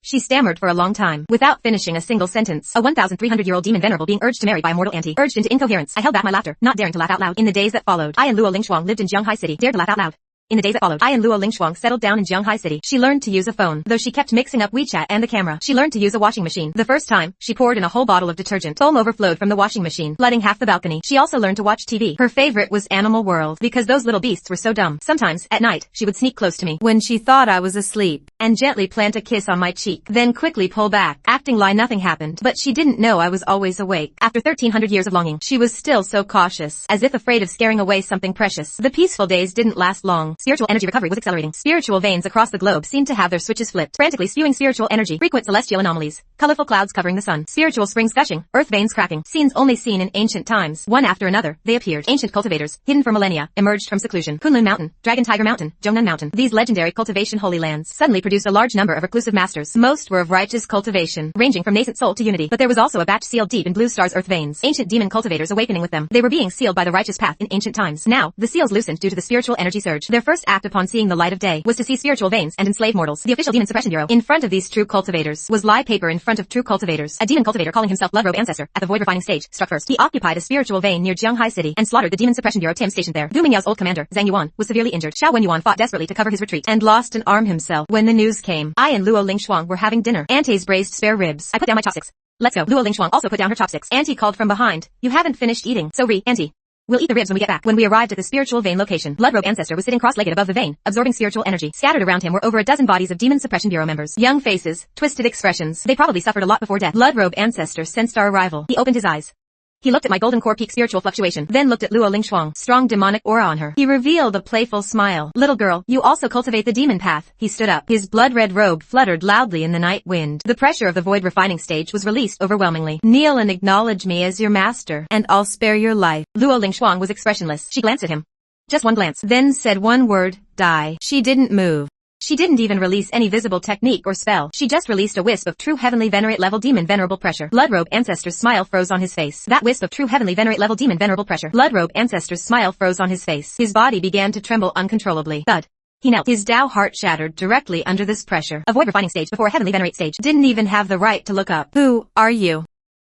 She stammered for a long time, without finishing a single sentence. A 1,300-year-old demon venerable being urged to marry by a mortal Auntie. Urged into incoherence. I held back my laughter, not daring to laugh out loud. In the days that followed, I and Luo Lingshuang lived in Jianghai City. Dared to laugh out loud. In the days that followed, I and Luo Lingshuang settled down in Jianghai City. She learned to use a phone, though she kept mixing up WeChat and the camera. She learned to use a washing machine. The first time, she poured in a whole bottle of detergent. Foam overflowed from the washing machine, flooding half the balcony. She also learned to watch TV. Her favorite was Animal World, because those little beasts were so dumb. Sometimes, at night, she would sneak close to me, when she thought I was asleep, and gently plant a kiss on my cheek, then quickly pull back, acting like nothing happened. But she didn't know I was always awake. After 1,300 years of longing, she was still so cautious, as if afraid of scaring away something precious. The peaceful days didn't last long. Spiritual energy recovery was accelerating. Spiritual veins across the globe seemed to have their switches flipped, frantically spewing spiritual energy, frequent celestial anomalies, colorful clouds covering the sun, spiritual springs gushing, earth veins cracking, scenes only seen in ancient times. One after another, they appeared. Ancient cultivators, hidden for millennia, emerged from seclusion. Kunlun Mountain, Dragon Tiger Mountain, Zhongnan Mountain. These legendary cultivation holy lands suddenly produced a large number of reclusive masters. Most were of righteous cultivation, ranging from nascent soul to unity. But there was also a batch sealed deep in Blue Star's earth veins. Ancient demon cultivators awakening with them. They were being sealed by the righteous path in ancient times. Now, the seals loosened due to the spiritual energy surge. Their first act upon seeing the light of day was to see spiritual veins and enslave mortals. The official demon suppression bureau in front of these true cultivators was lie paper in front of true cultivators. A demon cultivator calling himself Blood Robe Ancestor at the void refining stage struck first. He occupied a spiritual vein near Jianghai City and slaughtered the demon suppression bureau Tim stationed there. Gu Mingyao's old commander, Zhang Yuan, was severely injured. Xiao Wenyuan fought desperately to cover his retreat and lost an arm himself. When the news came, I and Luo Lingshuang were having dinner. Auntie's braised spare ribs. I put down my chopsticks. Let's go. Luo Lingshuang also put down her chopsticks. Auntie called from behind. You haven't finished eating. So Auntie. We'll eat the ribs when we get back. When we arrived at the spiritual vein location, Blood Robe Ancestor was sitting cross-legged above the vein, absorbing spiritual energy. Scattered around him were over a dozen bodies of Demon Suppression Bureau members. Young faces, twisted expressions. They probably suffered a lot before death. Blood Robe Ancestor sensed our arrival. He opened his eyes. He looked at my golden core peak spiritual fluctuation, then looked at Luo Lingshuang, strong demonic aura on her. He revealed a playful smile. Little girl, you also cultivate the demon path. He stood up. His blood-red robe fluttered loudly in the night wind. The pressure of the void refining stage was released overwhelmingly. Kneel and acknowledge me as your master, and I'll spare your life. Luo Lingshuang was expressionless. She glanced at him. Just one glance, then said one word, die. She didn't move. She didn't even release any visible technique or spell. She just released a wisp of true heavenly venerate level demon venerable pressure. Bloodrobe ancestor's smile froze on his face. That wisp of true heavenly venerate level demon venerable pressure. Bloodrobe ancestor's smile froze on his face. His body began to tremble uncontrollably. Thud. He knelt. His Tao heart shattered directly under this pressure. A void refining stage before a heavenly venerate stage. Didn't even have the right to look up. Who are you?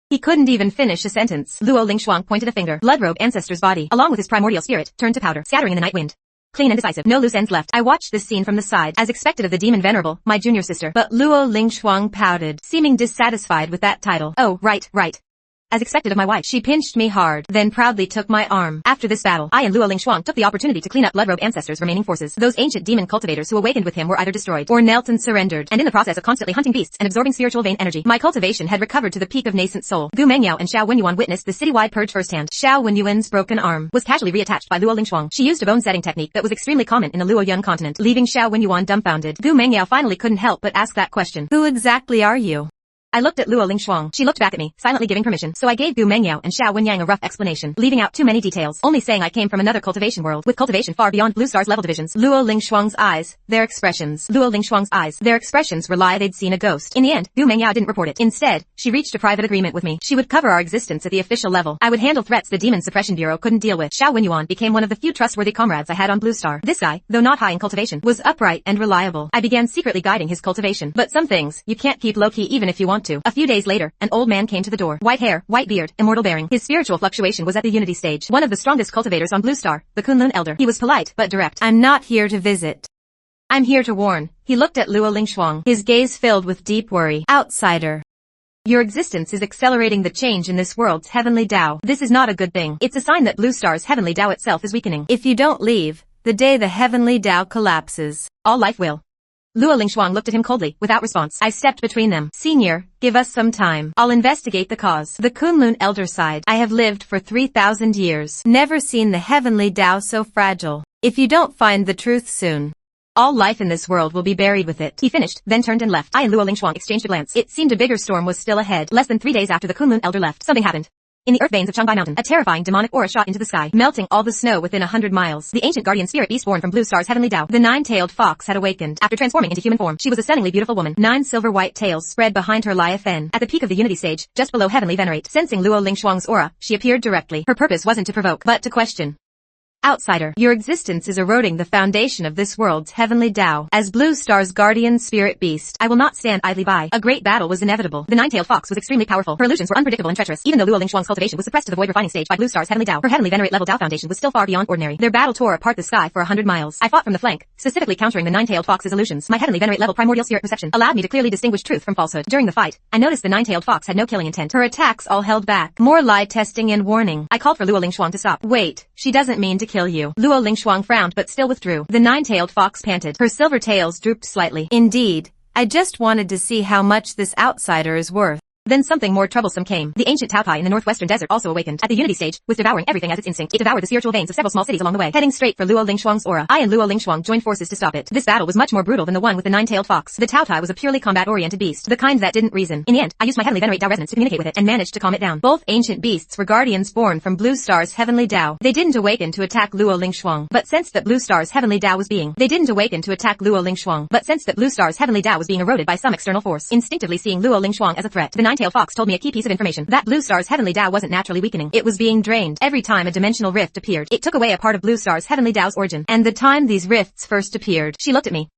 He couldn't even finish a sentence. Luo Lingshuang pointed a finger. Bloodrobe ancestor's body, along with his primordial spirit, turned to powder, scattering in the night wind. Clean and decisive. No loose ends left. I watched this scene from the side, as expected of the demon venerable, my junior sister. But Luo Lingshuang pouted, seeming dissatisfied with that title. Oh, right. As expected of my wife. She pinched me hard, then proudly took my arm. After this battle, I and Luo Lingshuang took the opportunity to clean up Bloodrobe ancestors' remaining forces. Those ancient demon cultivators who awakened with him were either destroyed, or knelt and surrendered, and in the process of constantly hunting beasts and absorbing spiritual vein energy, my cultivation had recovered to the peak of nascent soul. Gu Mengyao and Xiao Wenyuan witnessed the citywide purge firsthand. Xiao Wenyuan's broken arm was casually reattached by Luo Lingshuang. She used a bone-setting technique that was extremely common in the Luo Yun continent, leaving Xiao Wenyuan dumbfounded. Gu Mengyao finally couldn't help but ask that question. Who exactly are you? I looked at Luo Lingshuang. She looked back at me, silently giving permission, so I gave Gu Mengyao and Xiao Wenyang a rough explanation, leaving out too many details, only saying I came from another cultivation world, with cultivation far beyond Blue Star's level divisions. Luo Lingshuang's eyes, their expressions. Luo Lingshuang's eyes, their expressions were lie they'd seen a ghost. In the end, Gu Mengyao didn't report it. Instead, she reached a private agreement with me. She would cover our existence at the official level. I would handle threats the Demon Suppression Bureau couldn't deal with. Xiao Wenyuan became one of the few trustworthy comrades I had on Blue Star. This guy, though not high in cultivation, was upright and reliable. I began secretly guiding his cultivation. But some things, you can't keep low-key even if you want to. A few days later, an old man came to the door. White hair, white beard, immortal bearing. His spiritual fluctuation was at the unity stage. One of the strongest cultivators on Blue Star, the Kunlun Elder. He was polite, but direct. I'm not here to visit. I'm here to warn. He looked at Luo Lingshuang, his gaze filled with deep worry. Outsider. Your existence is accelerating the change in this world's heavenly Tao. This is not a good thing. It's a sign that Blue Star's heavenly Tao itself is weakening. If you don't leave, the day the heavenly Tao collapses, all life will. Luo Lingshuang looked at him coldly, without response. I stepped between them. Senior, give us some time. I'll investigate the cause. The Kunlun Elder sighed. I have lived for 3,000 years. Never seen the heavenly Tao so fragile. If you don't find the truth soon, all life in this world will be buried with it. He finished, then turned and left. I and Luo Lingshuang exchanged a glance. It seemed a bigger storm was still ahead. Less than 3 days after the Kunlun Elder left, something happened. In the earth veins of Changbai Mountain, a terrifying demonic aura shot into the sky, melting all the snow within 100 miles. The ancient guardian spirit beast born from Blue Star's heavenly Tao, the nine-tailed fox, had awakened. After transforming into human form, she was a stunningly beautiful woman. 9 silver-white tails spread behind her lie Fen. At the peak of the unity stage, just below heavenly venerate, sensing Luo Lingshuang's aura, she appeared directly. Her purpose wasn't to provoke, but to question. Outsider, your existence is eroding the foundation of this world's heavenly Tao. As Blue Star's guardian spirit beast, I will not stand idly by. A great battle was inevitable. The nine-tailed fox was extremely powerful. Her illusions were unpredictable and treacherous. Even though Luo Lingshuang's cultivation was suppressed to the void refining stage by Blue Star's heavenly Tao, her heavenly venerate level Tao foundation was still far beyond ordinary. Their battle tore apart the sky for 100 miles. I fought from the flank, specifically countering the nine-tailed fox's illusions. My heavenly venerate level primordial spirit perception allowed me to clearly distinguish truth from falsehood. During the fight, I noticed the nine-tailed fox had no killing intent. Her attacks all held back. More lie testing and warning. I called for Luo Lingshuang to stop. Wait, she doesn't mean to kill you. Luo Lingshuang frowned but still withdrew. The nine-tailed fox panted. Her silver tails drooped slightly. Indeed, I just wanted to see how much this outsider is worth. Then something more troublesome came. The ancient Taotai in the northwestern desert also awakened. At the unity stage, with devouring everything as its instinct, it devoured the spiritual veins of several small cities along the way, heading straight for Luo Lingshuang's aura. I and Luo Lingshuang joined forces to stop it. This battle was much more brutal than the one with the nine-tailed fox. The Taotai was a purely combat-oriented beast, the kind that didn't reason. In the end, I used my heavenly venerate Tao resonance to communicate with it and managed to calm it down. Both ancient beasts were guardians born from Blue Star's heavenly Tao. They didn't awaken to attack Luo Lingshuang, but sensed that Blue Star's heavenly Tao was being. They didn't awaken to attack Luo Lingshuang, but sensed that Blue Star's heavenly Tao was being eroded by some external force. Instinctively seeing Luo Lingshuang as a threat, the nine-tailed fox told me a key piece of information. That Blue Star's heavenly Tao wasn't naturally weakening. It was being drained. Every time a dimensional rift appeared, it took away a part of Blue Star's heavenly Tao's origin. And the time these rifts first appeared, she looked at me.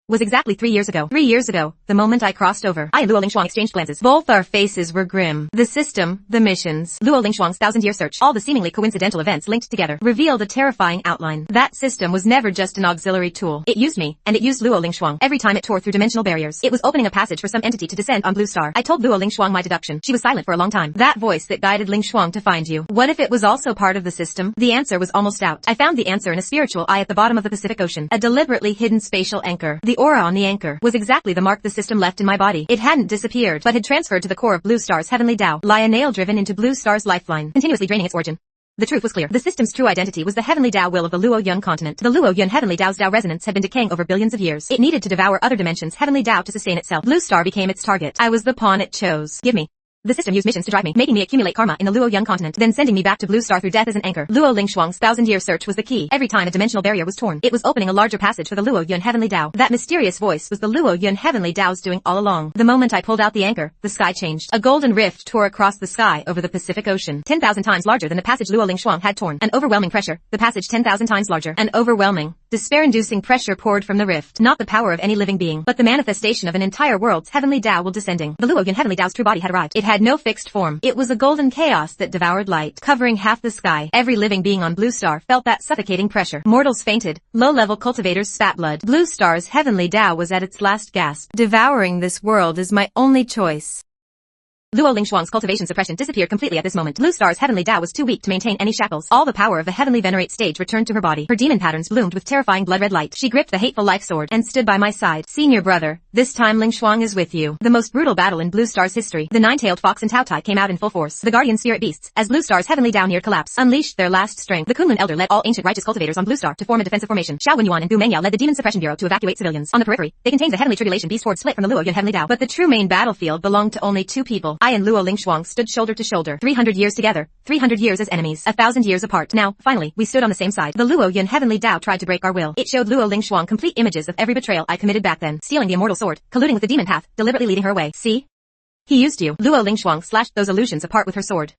Was exactly 3 years ago. 3 years ago, the moment I crossed over. I and Luo Lingshuang exchanged glances. Both our faces were grim. The system, the missions, Luo Lingshuang's 1,000-year search, all the seemingly coincidental events linked together, revealed a terrifying outline. That system was never just an auxiliary tool. It used me, and it used Luo Lingshuang. Every time it tore through dimensional barriers, it was opening a passage for some entity to descend on Blue Star. I told Luo Lingshuang my deduction. She was silent for a long time. That voice that guided Lingshuang to find you. What if it was also part of the system? The answer was almost out. I found the answer in a spiritual eye at the bottom of the Pacific Ocean. A deliberately hidden spatial anchor. The aura on the anchor was exactly the mark the system left in my body. It hadn't disappeared, but had transferred to the core of Blue Star's heavenly Tao, lie a nail driven into Blue Star's lifeline, continuously draining its origin. The truth was clear. The system's true identity was the heavenly Tao will of the Luoyun continent. The Luoyun heavenly Tao's Tao resonance had been decaying over billions of years. It needed to devour other dimensions' heavenly Tao to sustain itself. Blue Star became its target. I was the pawn it chose. Give me. The system used missions to drive me, making me accumulate karma in the Luoyun continent, then sending me back to Blue Star through death as an anchor. Luo Lingshuang's 1,000-year search was the key. Every time a dimensional barrier was torn, it was opening a larger passage for the Luoyun heavenly Tao. That mysterious voice was the Luoyun heavenly Tao's doing all along. The moment I pulled out the anchor, the sky changed. A golden rift tore across the sky over the Pacific Ocean, 10,000 times larger than the passage Luo Lingshuang had torn. An overwhelming pressure, the passage 10,000 times larger. An overwhelming, despair-inducing pressure poured from the rift. Not the power of any living being, but the manifestation of an entire world's heavenly Tao will descending. The Luoyun heavenly Tao's true body had arrived. It had no fixed form. It was a golden chaos that devoured light, covering half the sky. Every living being on Blue Star felt that suffocating pressure. Mortals fainted. Low-level cultivators spat blood. Blue Star's heavenly Tao was at its last gasp. Devouring this world is my only choice. Luo Lingshuang's cultivation suppression disappeared completely at this moment. Blue Star's heavenly Tao was too weak to maintain any shackles. All the power of the heavenly venerate stage returned to her body. Her demon patterns bloomed with terrifying blood-red light. She gripped the hateful life sword and stood by my side. Senior brother, this time Lingshuang is with you. The most brutal battle in Blue Star's history. The nine-tailed fox and Taotai came out in full force. The guardian spirit beasts, as Blue Star's heavenly Tao neared collapse, unleashed their last strength. The Kunlun Elder led all ancient righteous cultivators on Blue Star to form a defensive formation. Xiao Wenyuan and Bu Mengyao led the demon suppression bureau to evacuate civilians. On the periphery, they contained the heavenly tribulation beast horde split from the Luoyun heavenly Tao. But the true main battlefield belonged to only two people. I and Luo Lingshuang stood shoulder to shoulder. 300 years together. 300 years as enemies. 1,000 years apart. Now, finally, we stood on the same side. The Luoyun heavenly Tao tried to break our will. It showed Luo Lingshuang complete images of every betrayal I committed back then. Stealing the immortal sword, colluding with the demon path, deliberately leading her away. See? He used you. Luo Lingshuang slashed those illusions apart with her sword.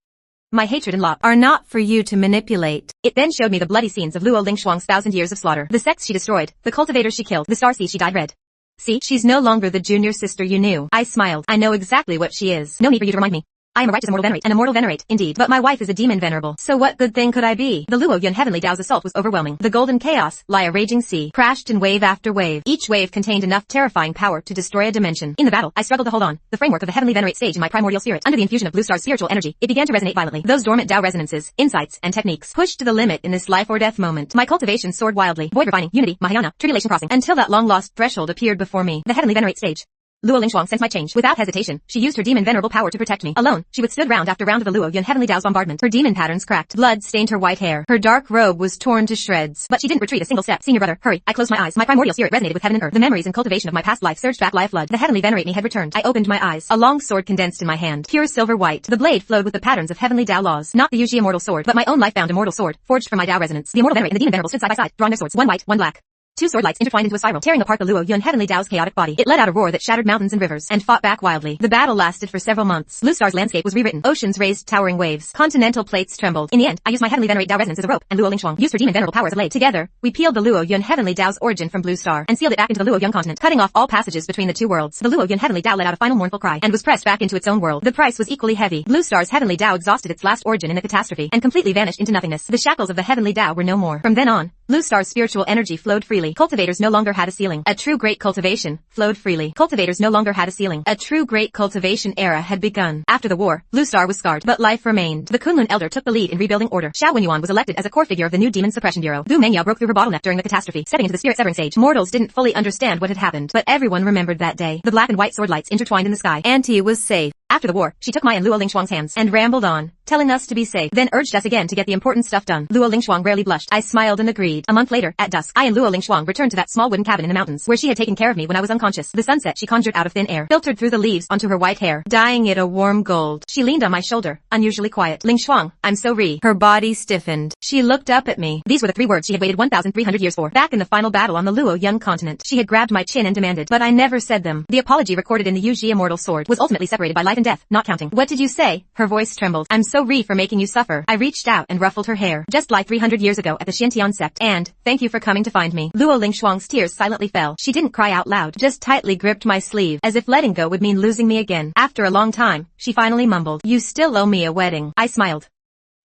My hatred and love are not for you to manipulate. It then showed me the bloody scenes of Luo Lingshuang's 1,000 years of slaughter. The sects she destroyed. The cultivators she killed. The starseeds she dyed red. See? She's no longer the junior sister you knew. I smiled. I know exactly what she is. No need for you to remind me. I am a righteous immortal venerate, an immortal venerate, indeed. But my wife is a demon venerable. So what good thing could I be? The Luoyun heavenly Tao's assault was overwhelming. The golden chaos, lie a raging sea, crashed in wave after wave. Each wave contained enough terrifying power to destroy a dimension. In the battle, I struggled to hold on. The framework of the heavenly venerate stage in my primordial spirit. Under the infusion of Blue Star's spiritual energy, it began to resonate violently. Those dormant Tao resonances, insights, and techniques, pushed to the limit in this life or death moment. My cultivation soared wildly. Void refining, unity, Mahayana, tribulation crossing, until that long-lost threshold appeared before me. The heavenly venerate stage. Luo Lingshuang sensed my change. Without hesitation, she used her demon venerable power to protect me. Alone, she withstood round after round of the Luoyun heavenly Tao's bombardment. Her demon patterns cracked. Blood stained her white hair. Her dark robe was torn to shreds. But she didn't retreat a single step. Senior brother, hurry. I closed my eyes. My primordial spirit resonated with heaven and earth. The memories and cultivation of my past life surged back like a flood. The heavenly venerate me had returned. I opened my eyes. A long sword condensed in my hand. Pure silver white. The blade flowed with the patterns of heavenly Tao laws. Not the Yuji immortal sword, but my own life-bound immortal sword, forged from my Tao resonance. The immortal venerate and the demon venerable stood side by side, drawing their swords. One white, one black. Two sword lights intertwined into a spiral, tearing apart the Luoyun heavenly Tao's chaotic body. It let out a roar that shattered mountains and rivers, and fought back wildly. The battle lasted for several months. Blue Star's landscape was rewritten. Oceans raised towering waves. Continental plates trembled. In the end, I used my heavenly venerate Tao resonance as a rope, and Luo Lingshuang used her demon venerable power as a blade. Together, we peeled the Luoyun heavenly Tao's origin from Blue Star, and sealed it back into the Luoyun continent, cutting off all passages between the two worlds. The Luoyun heavenly Tao let out a final mournful cry, and was pressed back into its own world. The price was equally heavy. Blue Star's heavenly Tao exhausted its last origin in a catastrophe, and completely vanished into nothingness. The shackles of the heavenly Tao were no more. From then on, Blue Star's spiritual energy flowed freely. Cultivators no longer had a ceiling. A true great cultivation flowed freely. Cultivators no longer had a ceiling. A true great cultivation era had begun. After the war, Blue Star was scarred, but life remained. The Kunlun Elder took the lead in rebuilding order. Xiao Wenyuan was elected as a core figure of the new Demon Suppression Bureau. Bu Mengyao broke through her bottleneck during the catastrophe, stepping into the spirit severing stage. Mortals didn't fully understand what had happened, but everyone remembered that day. The black and white sword lights intertwined in the sky. Auntie was safe. After the war, she took my and Luo Lingshuang's hands and rambled on, telling us to be safe, then urged us again to get the important stuff done. Luo Lingshuang rarely blushed. I smiled and agreed. A month later, at dusk, I and Luo Lingshuang returned to that small wooden cabin in the mountains, where she had taken care of me when I was unconscious. The sunset she conjured out of thin air filtered through the leaves onto her white hair, dyeing it a warm gold. She leaned on my shoulder, unusually quiet. Lingshuang, I'm so re. Her body stiffened. She looked up at me. These were the 3 words she had waited 1,300 years for. Back in the final battle on the Luoyun continent, she had grabbed my chin and demanded, but I never said them. The apology recorded in the Yuji immortal sword was ultimately separated by life and death, not counting. What did you say? Her voice trembled. I'm so re for making you suffer. I reached out and ruffled her hair, just like 300 years ago at the Xintian sect. And, thank you for coming to find me. Luo Lingshuang's tears silently fell. She didn't cry out loud, just tightly gripped my sleeve, as if letting go would mean losing me again. After a long time, she finally mumbled, you still owe me a wedding. I smiled.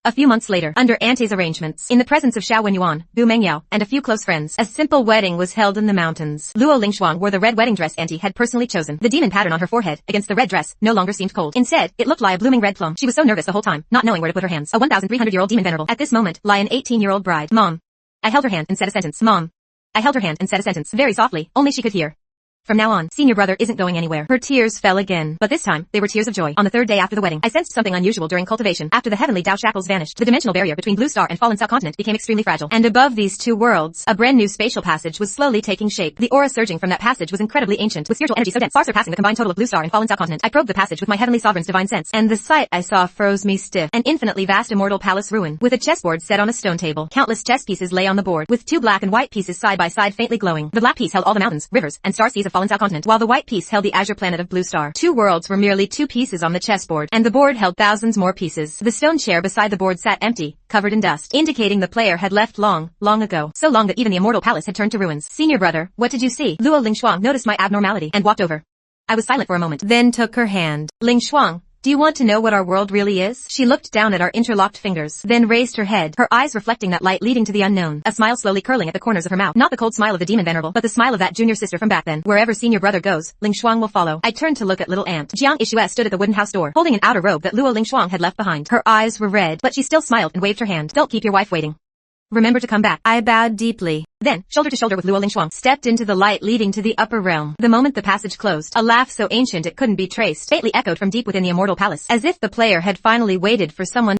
A few months later, under Auntie's arrangements, in the presence of Xiao Wenyuan, Bu Mengyao, and a few close friends, a simple wedding was held in the mountains. Luo Lingshuang wore the red wedding dress Auntie had personally chosen. The demon pattern on her forehead, against the red dress, no longer seemed cold. Instead, it looked like a blooming red plum. She was so nervous the whole time, not knowing where to put her hands. A 1,300-year-old demon venerable. At this moment, lie an 18-year-old bride. Mom. I held her hand and said a sentence. Mom. I held her hand and said a sentence, very softly, only she could hear. From now on, senior brother isn't going anywhere. Her tears fell again, but this time, they were tears of joy. On the third day after the wedding, I sensed something unusual during cultivation. After the heavenly Dao shackles vanished, the dimensional barrier between Blue Star and Fallen South Continent became extremely fragile. And above these two worlds, a brand new spatial passage was slowly taking shape. The aura surging from that passage was incredibly ancient, with spiritual energy so dense, far surpassing the combined total of Blue Star and Fallen South Continent. I probed the passage with my heavenly sovereign's divine sense, and the sight I saw froze me stiff. An infinitely vast immortal palace ruin, with a chessboard set on a stone table. Countless chess pieces lay on the board, with two black and white pieces side by side faintly glowing. The black piece held all the mountains, rivers, and star seas of Fallen South Continent, while the white piece held the azure planet of Blue Star. Two worlds were merely two pieces on the chessboard, and the board held thousands more pieces. The stone chair beside the board sat empty, covered in dust, indicating the player had left long, long ago. So long that even the immortal palace had turned to ruins. Senior brother, what did you see? Luo Lingshuang noticed my abnormality, and walked over. I was silent for a moment, then took her hand. Lingshuang, do you want to know what our world really is? She looked down at our interlocked fingers, then raised her head, her eyes reflecting that light leading to the unknown. A smile slowly curling at the corners of her mouth. Not the cold smile of the demon venerable, but the smile of that junior sister from back then. Wherever senior brother goes, Lingshuang will follow. I turned to look at little aunt. Jiang Ishue stood at the wooden house door, holding an outer robe that Luo Lingshuang had left behind. Her eyes were red, but she still smiled and waved her hand. Don't keep your wife waiting. Remember to come back. I bowed deeply. Then, shoulder to shoulder with Luo Lingshuang, stepped into the light leading to the upper realm. The moment the passage closed, a laugh so ancient it couldn't be traced faintly echoed from deep within the immortal palace, as if the player had finally waited for someone